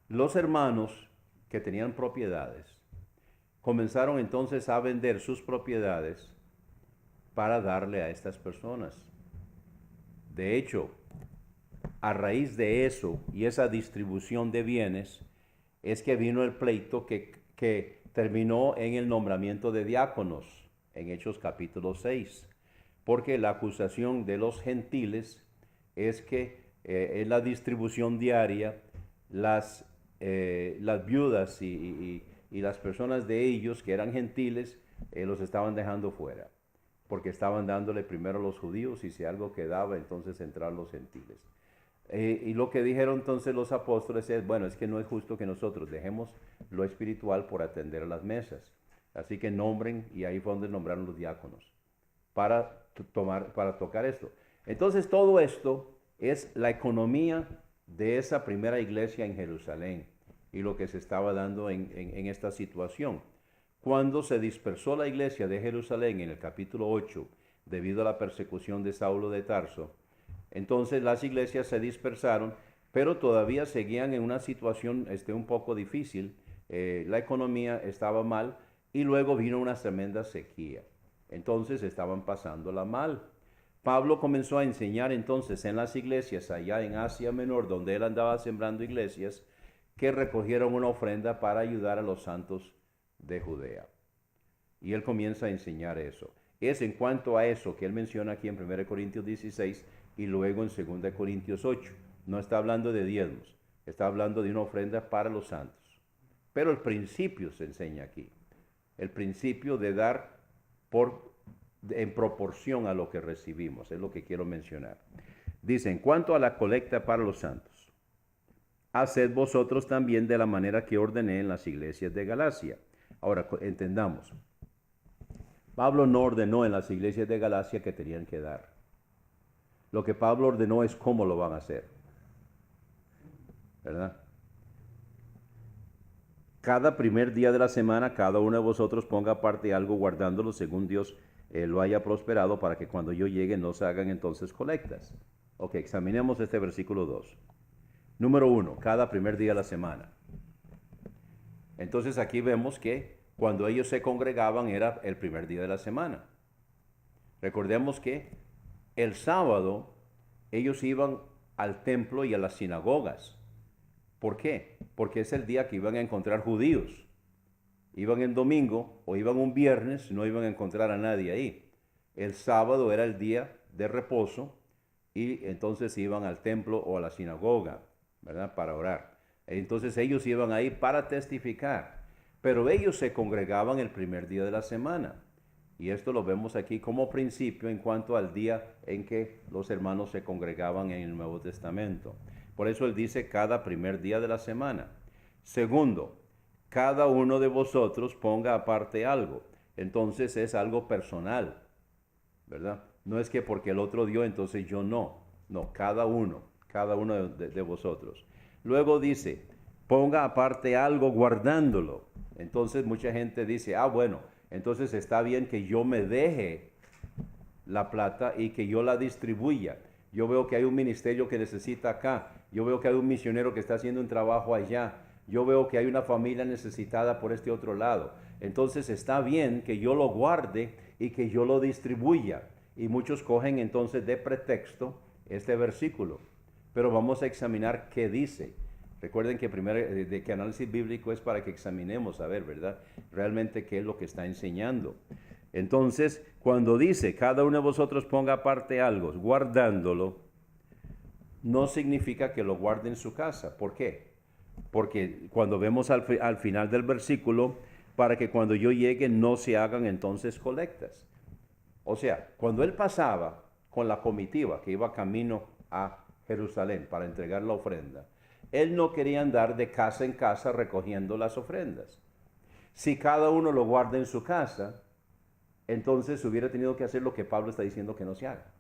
Los hermanos que tenían propiedades comenzaron entonces a vender sus propiedades para darle a estas personas. De hecho, a raíz de eso y esa distribución de bienes, es que vino el pleito que terminó en el nombramiento de diáconos en Hechos capítulo 6. Porque la acusación de los gentiles es que en la distribución diaria, las viudas y las personas de ellos que eran gentiles los estaban dejando fuera, porque estaban dándole primero a los judíos y si algo quedaba, entonces entrar los gentiles. Y lo que dijeron entonces los apóstoles es, bueno, es que no es justo que nosotros dejemos lo espiritual por atender a las mesas. Así que nombren, y ahí fue donde nombraron los diáconos, para tocar esto. Entonces todo esto es la economía de esa primera iglesia en Jerusalén y lo que se estaba dando en esta situación. Cuando se dispersó la iglesia de Jerusalén en el capítulo 8, debido a la persecución de Saulo de Tarso, entonces las iglesias se dispersaron, pero todavía seguían en una situación un poco difícil. La economía estaba mal y luego vino una tremenda sequía. Entonces estaban pasándola mal. Pablo comenzó a enseñar entonces en las iglesias allá en Asia Menor, donde él andaba sembrando iglesias, que recogieron una ofrenda para ayudar a los santos de Judea. Y él comienza a enseñar eso. Es en cuanto a eso que él menciona aquí en 1 Corintios 16 y luego en 2 Corintios 8. No está hablando de diezmos, está hablando de una ofrenda para los santos. Pero el principio se enseña aquí. El principio de dar en proporción a lo que recibimos, es lo que quiero mencionar. Dice, en cuanto a la colecta para los santos, haced vosotros también de la manera que ordené en las iglesias de Galacia. Ahora, entendamos. Pablo no ordenó en las iglesias de Galacia que tenían que dar. Lo que Pablo ordenó es cómo lo van a hacer, ¿verdad? Cada primer día de la semana, cada uno de vosotros ponga aparte algo guardándolo según Dios lo haya prosperado, para que cuando yo llegue no se hagan entonces colectas. Ok, examinemos este versículo 2. Número 1, cada primer día de la semana. Entonces aquí vemos que cuando ellos se congregaban era el primer día de la semana. Recordemos que el sábado ellos iban al templo y a las sinagogas. ¿Por qué? Porque es el día que iban a encontrar judíos. Iban el domingo o iban un viernes, no iban a encontrar a nadie ahí. El sábado era el día de reposo y entonces iban al templo o a la sinagoga, ¿verdad? Para orar. Entonces ellos iban ahí para testificar, pero ellos se congregaban el primer día de la semana. Y esto lo vemos aquí como principio en cuanto al día en que los hermanos se congregaban en el Nuevo Testamento. Por eso él dice cada primer día de la semana. Segundo, cada uno de vosotros ponga aparte algo. Entonces es algo personal, ¿verdad? No es que porque el otro dio, entonces yo no. No, cada uno de vosotros. Luego dice, ponga aparte algo guardándolo. Entonces mucha gente dice, bueno, entonces está bien que yo me deje la plata y que yo la distribuya. Yo veo que hay un ministerio que necesita acá. Yo veo que hay un misionero que está haciendo un trabajo allá. Yo veo que hay una familia necesitada por este otro lado. Entonces está bien que yo lo guarde y que yo lo distribuya. Y muchos cogen entonces de pretexto este versículo. Pero vamos a examinar qué dice. Recuerden que primero de que análisis bíblico es para que examinemos, a ver, ¿verdad? Realmente qué es lo que está enseñando. Entonces, cuando dice, cada uno de vosotros ponga aparte algo, guardándolo, no significa que lo guarde en su casa. ¿Por qué? Porque cuando vemos al final del versículo, para que cuando yo llegue no se hagan entonces colectas. O sea, cuando él pasaba con la comitiva que iba camino a Jerusalén para entregar la ofrenda, él no quería andar de casa en casa recogiendo las ofrendas. Si cada uno lo guarda en su casa, entonces hubiera tenido que hacer lo que Pablo está diciendo que no se haga.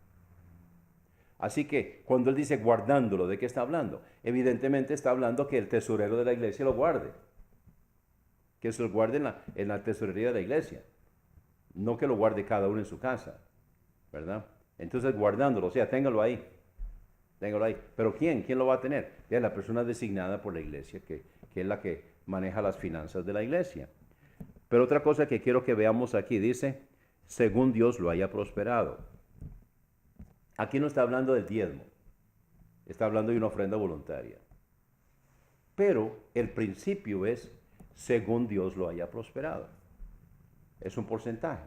Así que cuando él dice guardándolo, ¿de qué está hablando? Evidentemente está hablando que el tesorero de la iglesia lo guarde. Que se lo guarde en la tesorería de la iglesia. No que lo guarde cada uno en su casa, ¿verdad? Entonces guardándolo, o sea, téngalo ahí. Téngalo ahí. ¿Pero quién? ¿Quién lo va a tener? Ya la persona designada por la iglesia, que es la que maneja las finanzas de la iglesia. Pero otra cosa que quiero que veamos aquí, dice, según Dios lo haya prosperado. Aquí no está hablando del diezmo, está hablando de una ofrenda voluntaria. Pero el principio es, según Dios lo haya prosperado. Es un porcentaje,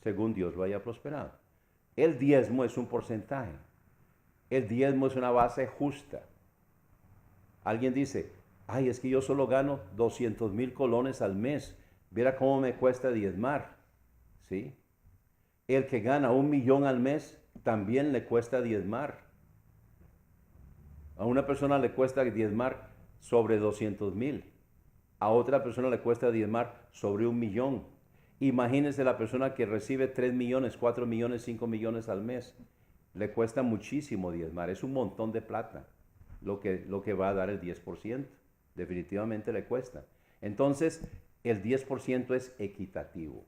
según Dios lo haya prosperado. El diezmo es un porcentaje. El diezmo es una base justa. Alguien dice, ay, es que yo solo gano 200,000 colones al mes. Mira cómo me cuesta diezmar. ¿Sí? El que gana 1,000,000 al mes, también le cuesta diezmar. A una persona le cuesta diezmar sobre 200,000. A otra persona le cuesta diezmar sobre 1,000,000. Imagínense la persona que recibe 3 millones, 4 millones, 5 millones al mes. Le cuesta muchísimo diezmar. Es un montón de plata lo que va a dar el 10%. Definitivamente le cuesta. Entonces, el 10% es equitativo.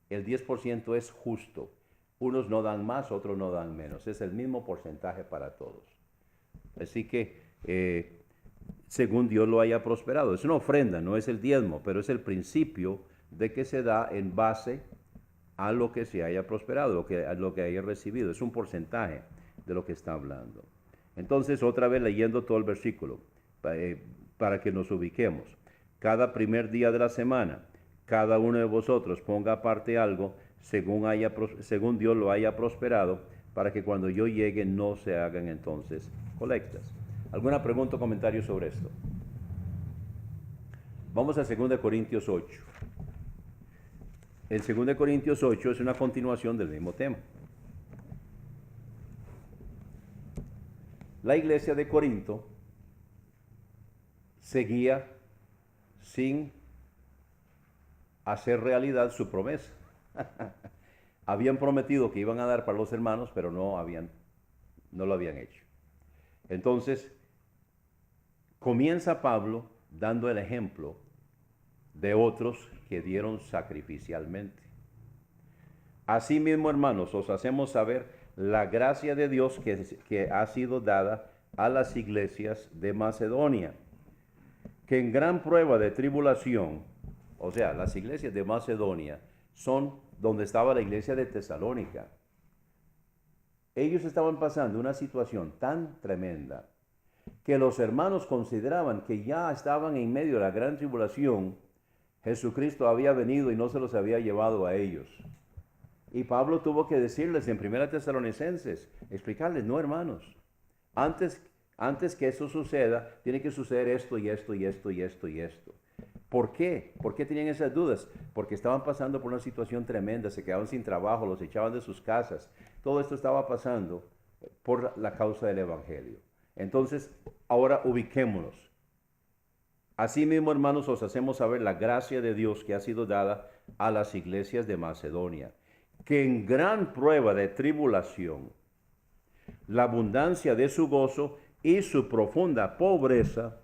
El 10% es justo. Unos no dan más, otros no dan menos. Es el mismo porcentaje para todos. Así que, según Dios lo haya prosperado. Es una ofrenda, no es el diezmo, pero es el principio de que se da en base a lo que se haya prosperado, a lo que haya recibido. Es un porcentaje de lo que está hablando. Entonces, otra vez leyendo todo el versículo, para que nos ubiquemos. Cada primer día de la semana, cada uno de vosotros ponga aparte algo, según Dios lo haya prosperado, para que cuando yo llegue no se hagan entonces colectas. ¿Alguna pregunta o comentario sobre esto? Vamos a 2 Corintios 8. El 2 Corintios 8 es una continuación del mismo tema. La iglesia de Corinto seguía sin hacer realidad su promesa. Habían prometido que iban a dar para los hermanos, pero no lo habían hecho. Entonces, comienza Pablo dando el ejemplo de otros que dieron sacrificialmente. Asimismo, hermanos, os hacemos saber la gracia de Dios que ha sido dada a las iglesias de Macedonia, que en gran prueba de tribulación, o sea, las iglesias de Macedonia son donde estaba la iglesia de Tesalónica. Ellos estaban pasando una situación tan tremenda que los hermanos consideraban que ya estaban en medio de la gran tribulación. Jesucristo había venido y no se los había llevado a ellos. Y Pablo tuvo que decirles en 1 Tesalonicenses, explicarles, no hermanos, antes que eso suceda, tiene que suceder esto y esto y esto y esto y esto. ¿Por qué? ¿Por qué tenían esas dudas? Porque estaban pasando por una situación tremenda, se quedaban sin trabajo, los echaban de sus casas. Todo esto estaba pasando por la causa del Evangelio. Entonces, ahora ubiquémonos. Asimismo, hermanos, os hacemos saber la gracia de Dios que ha sido dada a las iglesias de Macedonia, que en gran prueba de tribulación, la abundancia de su gozo y su profunda pobreza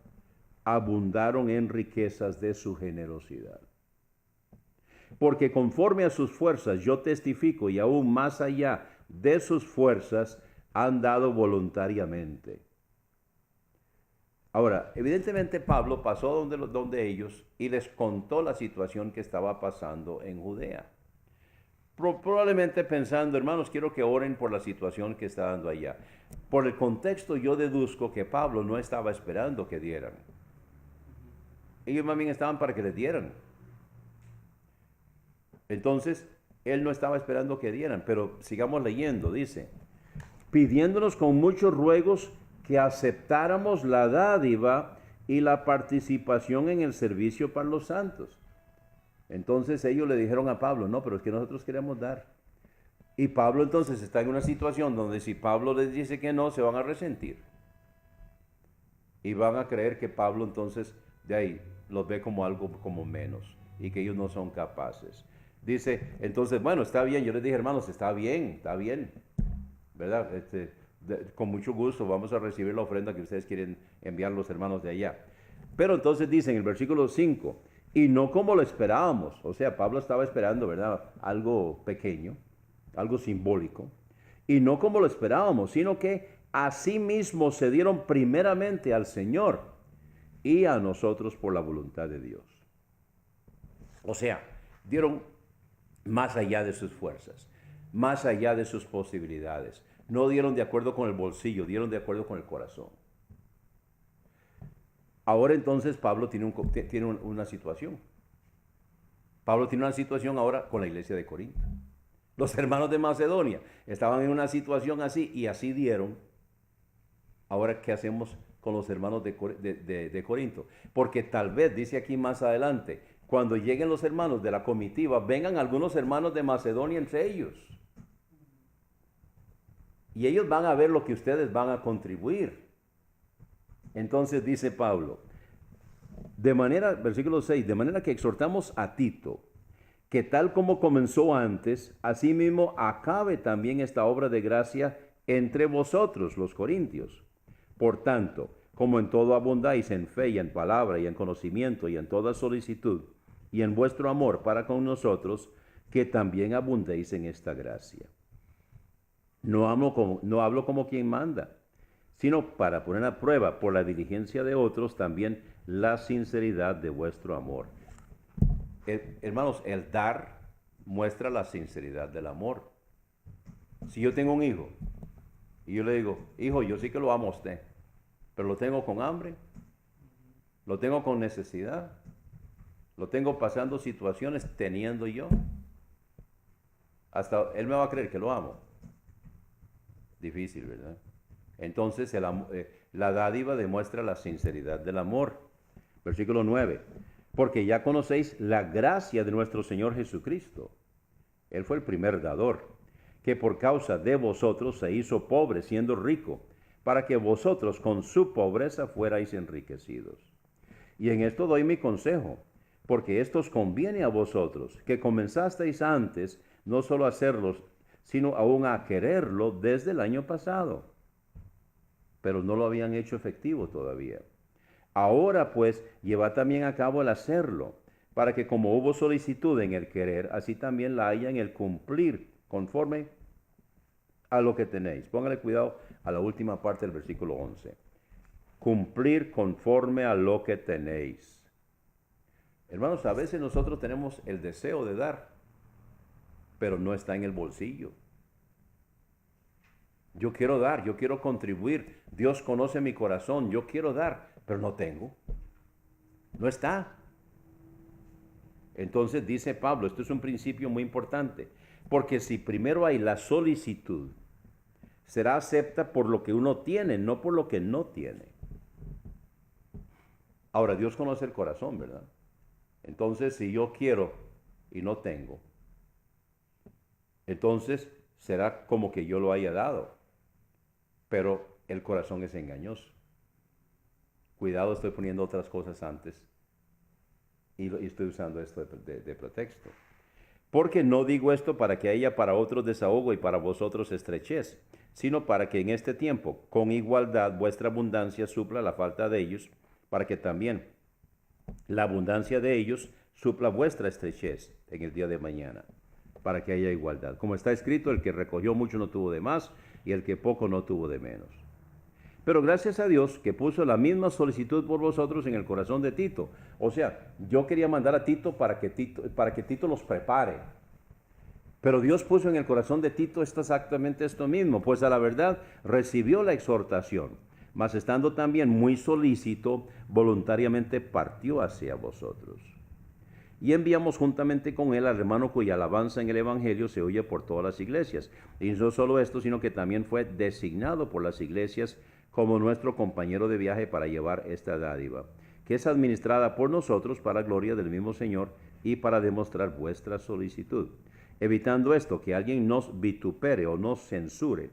abundaron en riquezas de su generosidad. Porque conforme a sus fuerzas yo testifico, y aún más allá de sus fuerzas han dado voluntariamente. Ahora, evidentemente Pablo pasó donde ellos y les contó la situación que estaba pasando en Judea. Probablemente pensando, hermanos, quiero que oren por la situación que está dando allá. Por el contexto yo deduzco que Pablo no estaba esperando que dieran. Ellos más bien estaban para que les dieran. Entonces, él no estaba esperando que dieran, pero sigamos leyendo, dice, pidiéndonos con muchos ruegos que aceptáramos la dádiva y la participación en el servicio para los santos. Entonces ellos le dijeron a Pablo, no, pero es que nosotros queremos dar. Y Pablo entonces está en una situación donde si Pablo les dice que no, se van a resentir. Y van a creer que Pablo entonces de ahí los ve como algo como menos y que ellos no son capaces. Dice, entonces, bueno, está bien. Yo les dije, hermanos, está bien, ¿verdad? Con mucho gusto vamos a recibir la ofrenda que ustedes quieren enviar los hermanos de allá. Pero entonces dice en el versículo 5, y no como lo esperábamos. O sea, Pablo estaba esperando, ¿verdad? Algo pequeño, algo simbólico. Y no como lo esperábamos, sino que asimismo se dieron primeramente al Señor y a nosotros por la voluntad de Dios. O sea, dieron más allá de sus fuerzas, más allá de sus posibilidades. No dieron de acuerdo con el bolsillo, dieron de acuerdo con el corazón. Ahora entonces Pablo tiene una situación. Pablo tiene una situación ahora con la iglesia de Corinto. Los hermanos de Macedonia estaban en una situación así y así dieron. Ahora, ¿qué hacemos con los hermanos de Corinto? Porque tal vez, dice aquí más adelante, cuando lleguen los hermanos de la comitiva, vengan algunos hermanos de Macedonia entre ellos. Y ellos van a ver lo que ustedes van a contribuir. Entonces dice Pablo, versículo 6, de manera que exhortamos a Tito, que tal como comenzó antes, asimismo acabe también esta obra de gracia entre vosotros, los corintios. Por tanto, como en todo abundáis en fe y en palabra y en conocimiento y en toda solicitud y en vuestro amor para con nosotros, que también abundéis en esta gracia. No hablo como quien manda, sino para poner a prueba por la diligencia de otros también la sinceridad de vuestro amor. Hermanos, el dar muestra la sinceridad del amor. Si yo tengo un hijo y yo le digo, hijo, yo sí que lo amo a usted, pero lo tengo con hambre, lo tengo con necesidad, lo tengo pasando situaciones teniendo yo, hasta él me va a creer que lo amo. Difícil, ¿verdad? Entonces la dádiva demuestra la sinceridad del amor. Versículo 9. Porque ya conocéis la gracia de nuestro Señor Jesucristo. Él fue el primer dador, que por causa de vosotros se hizo pobre siendo rico, para que vosotros con su pobreza fuerais enriquecidos. Y en esto doy mi consejo, porque esto os conviene a vosotros, que comenzasteis antes no solo a hacerlos, sino aún a quererlo desde el año pasado. Pero no lo habían hecho efectivo todavía. Ahora pues, llevad también a cabo el hacerlo, para que como hubo solicitud en el querer, así también la haya en el cumplir, conforme a lo que tenéis. Póngale cuidado a la última parte del versículo 11. Cumplir conforme a lo que tenéis. Hermanos, a veces nosotros tenemos el deseo de dar, pero no está en el bolsillo. Yo quiero dar, yo quiero contribuir. Dios conoce mi corazón, yo quiero dar, pero no tengo. No está. Entonces dice Pablo, esto es un principio muy importante, porque si primero hay la solicitud, será acepta por lo que uno tiene, no por lo que no tiene. Ahora, Dios conoce el corazón, ¿verdad? Entonces, si yo quiero y no tengo, entonces será como que yo lo haya dado. Pero el corazón es engañoso. Cuidado, estoy poniendo otras cosas antes y estoy usando esto de pretexto. Porque no digo esto para que haya para otros desahogo y para vosotros estrechez, sino para que en este tiempo, con igualdad, vuestra abundancia supla la falta de ellos, para que también la abundancia de ellos supla vuestra estrechez en el día de mañana, para que haya igualdad. Como está escrito, el que recogió mucho no tuvo de más, y el que poco no tuvo de menos. Pero gracias a Dios que puso la misma solicitud por vosotros en el corazón de Tito. O sea, yo quería mandar a Tito para que Tito los prepare. Pero Dios puso en el corazón de Tito exactamente esto mismo, pues a la verdad recibió la exhortación, mas estando también muy solícito, voluntariamente partió hacia vosotros. Y enviamos juntamente con él al hermano cuya alabanza en el Evangelio se oye por todas las iglesias. Y no solo esto, sino que también fue designado por las iglesias como nuestro compañero de viaje para llevar esta dádiva, que es administrada por nosotros para gloria del mismo Señor y para demostrar vuestra solicitud. evitando esto, que alguien nos vitupere o nos censure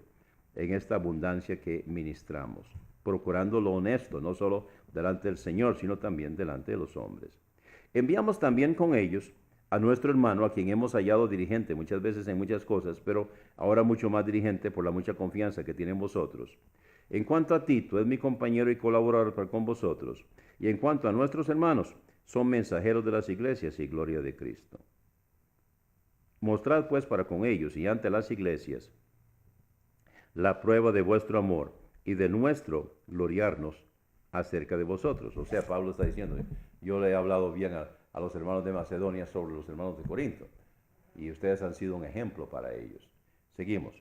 en esta abundancia que ministramos, procurando lo honesto, no solo delante del Señor, sino también delante de los hombres. Enviamos también con ellos a nuestro hermano, a quien hemos hallado dirigente muchas veces en muchas cosas, pero ahora mucho más dirigente por la mucha confianza que tiene en vosotros. En cuanto a Tito, es mi compañero y colaborador con vosotros. Y en cuanto a nuestros hermanos, son mensajeros de las iglesias y gloria de Cristo. Mostrad pues para con ellos y ante las iglesias la prueba de vuestro amor y de nuestro gloriarnos acerca de vosotros. O sea, Pablo está diciendo, yo le he hablado bien a los hermanos de Macedonia sobre los hermanos de Corinto, y ustedes han sido un ejemplo para ellos. Seguimos.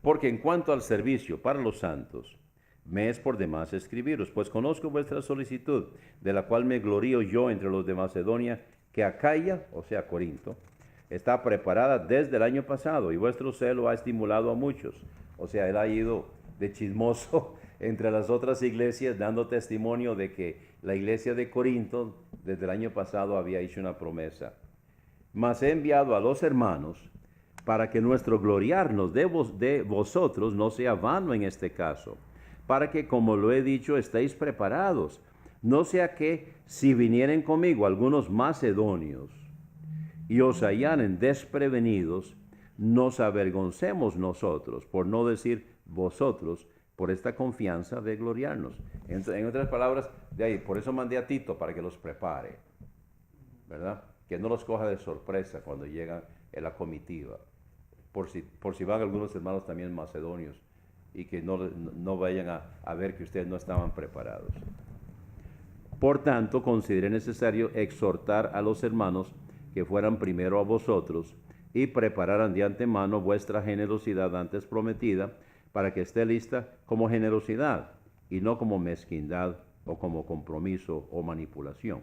Porque en cuanto al servicio para los santos, me es por demás escribiros, pues conozco vuestra solicitud, de la cual me glorío yo entre los de Macedonia, que Acaya, o sea, Corinto, está preparada desde el año pasado, y vuestro celo ha estimulado a muchos. O sea, él ha ido de chismoso entre las otras iglesias, dando testimonio de que la iglesia de Corinto, desde el año pasado, había hecho una promesa. Mas he enviado a los hermanos para que nuestro gloriarnos de vosotros no sea vano en este caso, para que, como lo he dicho, estéis preparados, no sea que, si vinieren conmigo algunos macedonios y os hallanen desprevenidos, nos avergoncemos nosotros, por no decir vosotros, por esta confianza de gloriarnos. En otras palabras, de ahí, por eso mandé a Tito para que los prepare, ¿verdad? Que no los coja de sorpresa cuando llegan en la comitiva, por si van algunos hermanos también macedonios y que no vayan a ver que ustedes no estaban preparados. Por tanto, consideré necesario exhortar a los hermanos que fueran primero a vosotros y prepararan de antemano vuestra generosidad antes prometida, para que esté lista como generosidad y no como mezquindad o como compromiso o manipulación.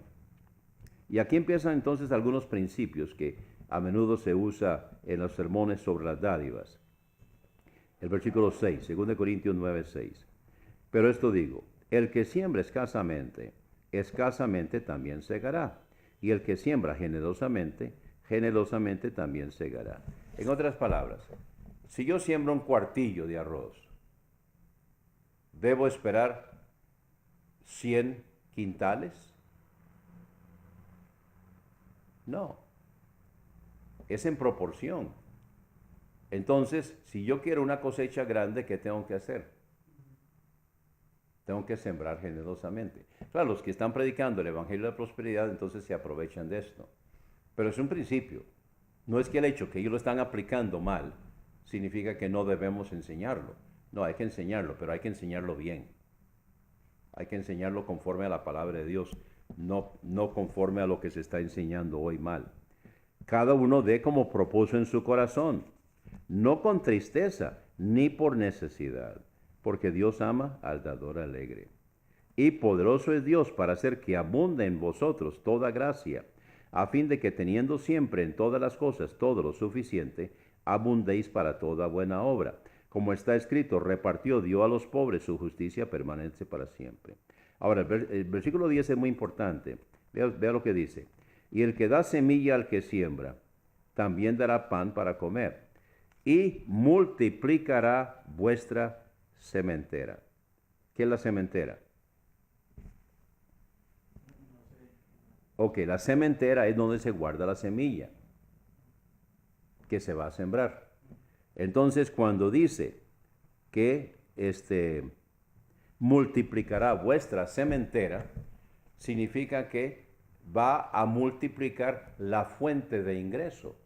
Y aquí empiezan entonces algunos principios que a menudo se usa en los sermones sobre las dádivas. El versículo 6, 2 Corintios 9, 6. Pero esto digo, el que siembra escasamente, escasamente también segará, y el que siembra generosamente, generosamente también segará. En otras palabras, si yo siembro un cuartillo de arroz, ¿debo esperar 100 quintales? No, es en proporción. Entonces, si yo quiero una cosecha grande, ¿qué tengo que hacer? Tengo que sembrar generosamente. Claro, los que están predicando el Evangelio de la Prosperidad, entonces se aprovechan de esto. Pero es un principio. No es que el hecho que ellos lo están aplicando mal, significa que no debemos enseñarlo. No, hay que enseñarlo, pero hay que enseñarlo bien. Hay que enseñarlo conforme a la palabra de Dios, no conforme a lo que se está enseñando hoy mal. Cada uno dé como propuso en su corazón, no con tristeza ni por necesidad, porque Dios ama al dador alegre. Y poderoso es Dios para hacer que abunde en vosotros toda gracia, a fin de que teniendo siempre en todas las cosas todo lo suficiente, abundéis para toda buena obra. Como está escrito, repartió, dio a los pobres, su justicia permanece para siempre. Ahora, el versículo 10 es muy importante. Vea lo que dice. Y el que da semilla al que siembra, también dará pan para comer, y multiplicará vuestra sementera. ¿Qué es la sementera? Ok, la sementera es donde se guarda la semilla que se va a sembrar. Entonces, cuando dice que multiplicará vuestra sementera, significa que va a multiplicar la fuente de ingreso.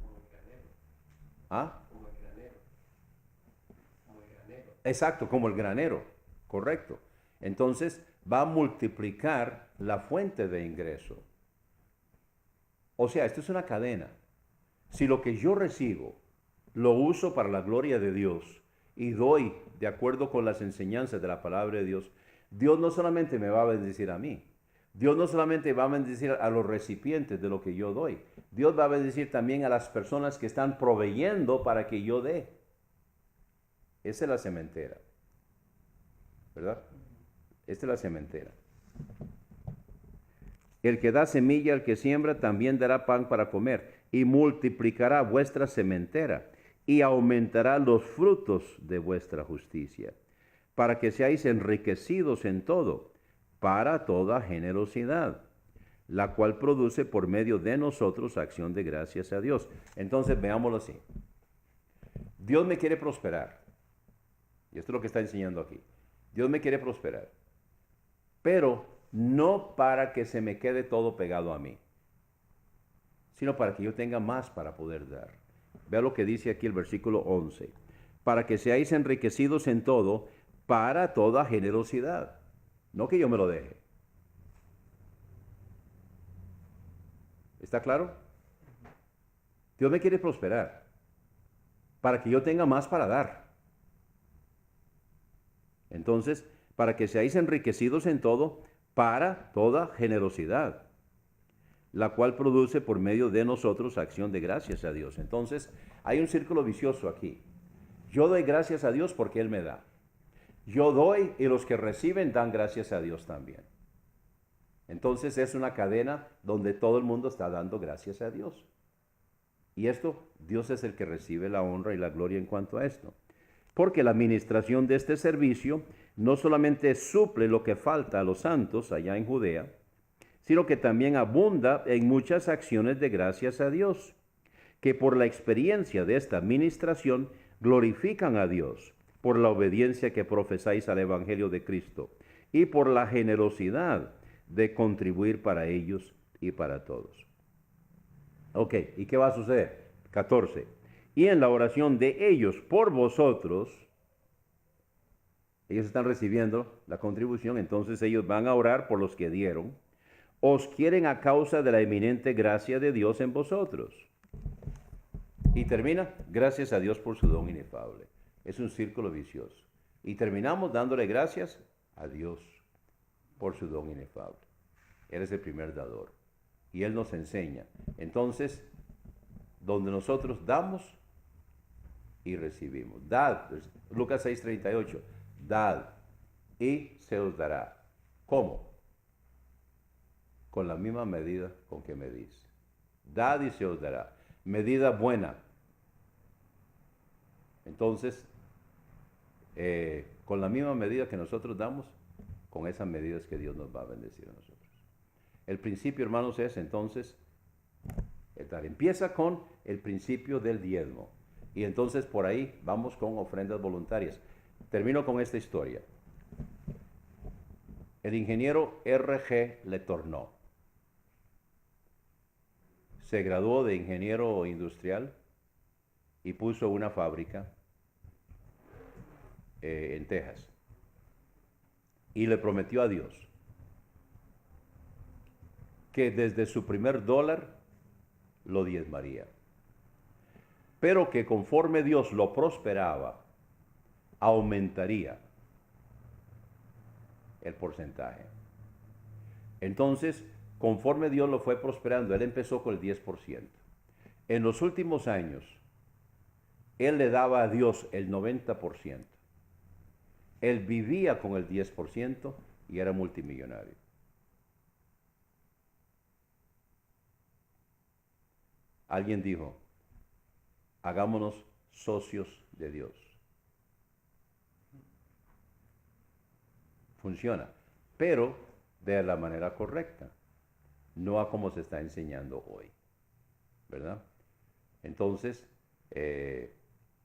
Como el granero.
¿Ah?
Como el granero. Como el granero.
Exacto, como el granero, correcto. Entonces, va a multiplicar la fuente de ingreso. O sea, esto es una cadena. Si lo que yo recibo lo uso para la gloria de Dios y doy de acuerdo con las enseñanzas de la palabra de Dios, Dios no solamente me va a bendecir a mí, Dios no solamente va a bendecir a los recipientes de lo que yo doy, Dios va a bendecir también a las personas que están proveyendo para que yo dé. Esa es la sementera, ¿verdad? Esta es la sementera. El que da semilla al que siembra también dará pan para comer, y multiplicará vuestra sementera y aumentará los frutos de vuestra justicia, para que seáis enriquecidos en todo, para toda generosidad, la cual produce por medio de nosotros acción de gracias a Dios. Entonces veámoslo así. Dios me quiere prosperar. Y esto es lo que está enseñando aquí. Dios me quiere prosperar. Pero no para que se me quede todo pegado a mí, sino para que yo tenga más para poder dar. Vea lo que dice aquí el versículo 11. Para que seáis enriquecidos en todo, para toda generosidad. No que yo me lo deje. ¿Está claro? Dios me quiere prosperar para que yo tenga más para dar. Entonces, para que seáis enriquecidos en todo, para toda generosidad, la cual produce por medio de nosotros acción de gracias a Dios. Entonces, hay un círculo vicioso aquí. Yo doy gracias a Dios porque Él me da. Yo doy y los que reciben dan gracias a Dios también. Entonces es una cadena donde todo el mundo está dando gracias a Dios. Y esto, Dios es el que recibe la honra y la gloria en cuanto a esto. Porque la administración de este servicio no solamente suple lo que falta a los santos allá en Judea, sino que también abunda en muchas acciones de gracias a Dios, que por la experiencia de esta administración glorifican a Dios, por la obediencia que profesáis al Evangelio de Cristo, y por la generosidad de contribuir para ellos y para todos. Ok, ¿y qué va a suceder? 14. Y en la oración de ellos por vosotros, ellos están recibiendo la contribución, entonces ellos van a orar por los que dieron, os quieren a causa de la eminente gracia de Dios en vosotros. Y termina, gracias a Dios por su don inefable. Es un círculo vicioso. Y terminamos dándole gracias a Dios por su don inefable. Él es el primer dador. Y Él nos enseña. Entonces, donde nosotros damos y recibimos. Dad, Lucas 6:38, dad y se os dará. ¿Cómo? Con la misma medida con que medís. Dad y se os dará. Medida buena. Entonces, con la misma medida que nosotros damos, con esas medidas que Dios nos va a bendecir a nosotros. El principio, hermanos, es entonces, empieza con el principio del diezmo. Y entonces por ahí vamos con ofrendas voluntarias. Termino con esta historia. El ingeniero R.G. Letourneau se graduó de ingeniero industrial y puso una fábrica en Texas. Y le prometió a Dios que desde su primer dólar lo diezmaría. Pero que conforme Dios lo prosperaba, aumentaría el porcentaje. Entonces, conforme Dios lo fue prosperando, él empezó con el 10%. En los últimos años, él le daba a Dios el 90%. Él vivía con el 10% y era multimillonario. Alguien dijo, hagámonos socios de Dios. Funciona, pero de la manera correcta, no a como se está enseñando hoy, ¿verdad? Entonces,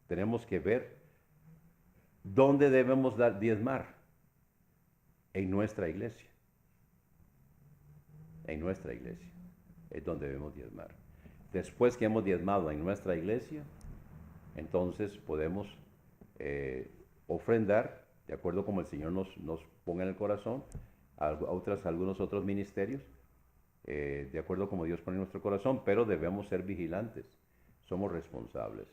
tenemos que ver dónde debemos diezmar. En nuestra iglesia. En nuestra iglesia es donde debemos diezmar. Después que hemos diezmado en nuestra iglesia, entonces podemos ofrendar, de acuerdo como el Señor nos ponga en el corazón, a algunos otros ministerios, de acuerdo como Dios pone en nuestro corazón, pero debemos ser vigilantes, somos responsables.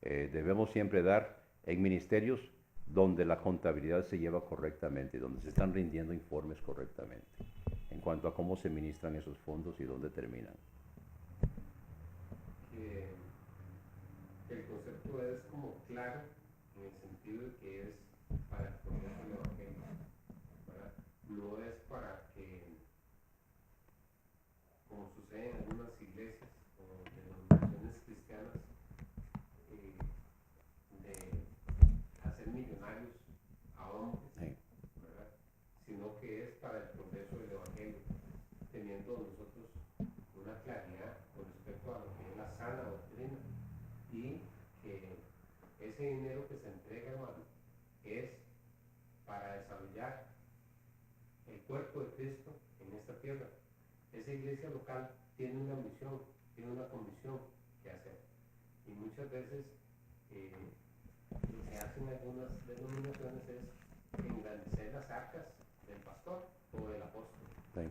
Debemos siempre dar en ministerios donde la contabilidad se lleva correctamente, donde se están rindiendo informes correctamente, en cuanto a cómo se ministran esos fondos y dónde terminan.
El concepto es como claro en el sentido de que es para exponer el evangelio, ¿verdad? No es para que, como sucede en algunas iglesias o ese dinero que se entrega, hermano, es para desarrollar el cuerpo de Cristo en esta tierra. Esa iglesia local tiene una misión, tiene una comisión que hacer. Y muchas veces lo que hacen algunas denominaciones es engrandecer las arcas del pastor o del apóstol.
Sí.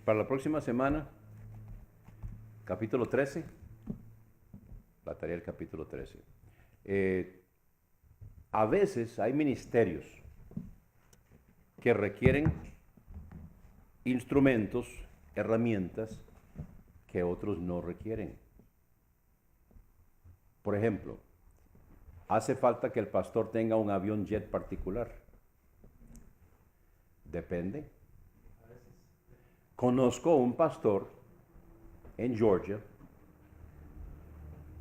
Para la próxima semana, capítulo 13, la tarea del capítulo 13. A veces hay ministerios que requieren instrumentos, herramientas que otros no requieren. Por ejemplo, hace falta que el pastor tenga un avión jet particular. Depende. Conozco un pastor en Georgia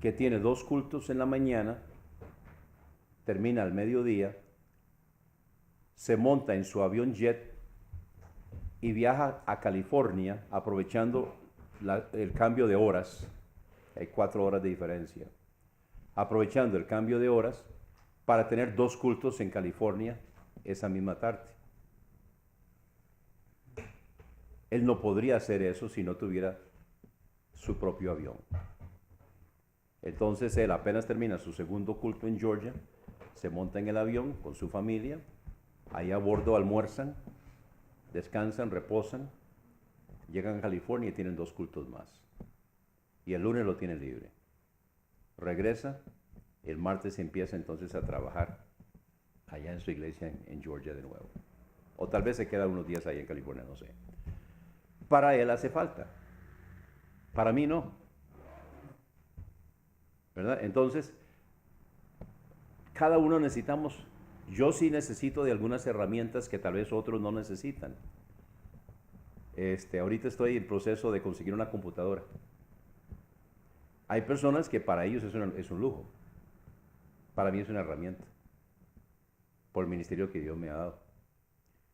que tiene 2 cultos en la mañana, termina al mediodía, se monta en su avión jet y viaja a California aprovechando el cambio de horas. Hay 4 horas de diferencia. Aprovechando el cambio de horas para tener 2 cultos en California esa misma tarde. Él no podría hacer eso si no tuviera su propio avión. Entonces él apenas termina su segundo culto en Georgia, se monta en el avión con su familia, ahí a bordo almuerzan, descansan, reposan, llegan a California y tienen 2 cultos más. Y el lunes lo tienen libre. Regresa, el martes empieza entonces a trabajar allá en su iglesia en Georgia de nuevo. O tal vez se queda unos días ahí en California, no sé. Para él hace falta. Para mí no. ¿Verdad? Entonces, cada uno necesitamos, yo sí necesito de algunas herramientas que tal vez otros no necesitan. Ahorita estoy en proceso de conseguir una computadora. Hay personas que para ellos es un lujo. Para mí es una herramienta. Por el ministerio que Dios me ha dado.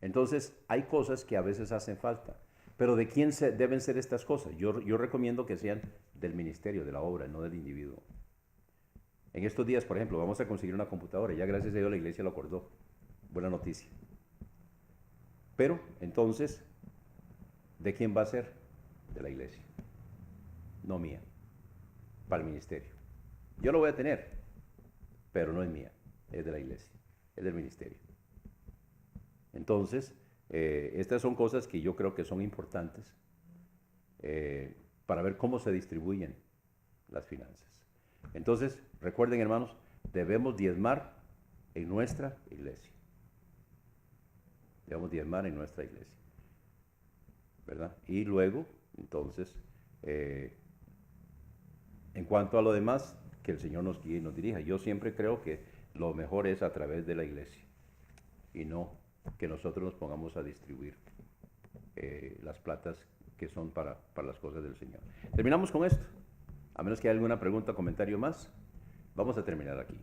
Entonces, hay cosas que a veces hacen falta. Pero ¿de quién deben ser estas cosas? Yo recomiendo que sean del ministerio, de la obra, no del individuo. En estos días, por ejemplo, vamos a conseguir una computadora. Ya gracias a Dios la iglesia lo acordó. Buena noticia. Pero, entonces, ¿de quién va a ser? De la iglesia. No mía. Para el ministerio. Yo lo voy a tener, pero no es mía. Es de la iglesia. Es del ministerio. Entonces, estas son cosas que yo creo que son importantes para ver cómo se distribuyen las finanzas. Entonces, recuerden, hermanos, debemos diezmar en nuestra iglesia. Debemos diezmar en nuestra iglesia. ¿Verdad? Y luego, entonces, en cuanto a lo demás, que el Señor nos guíe y nos dirija. Yo siempre creo que lo mejor es a través de la iglesia y no que nosotros nos pongamos a distribuir las platas que son para las cosas del Señor. Terminamos con esto. A menos que haya alguna pregunta o comentario más, vamos a terminar aquí.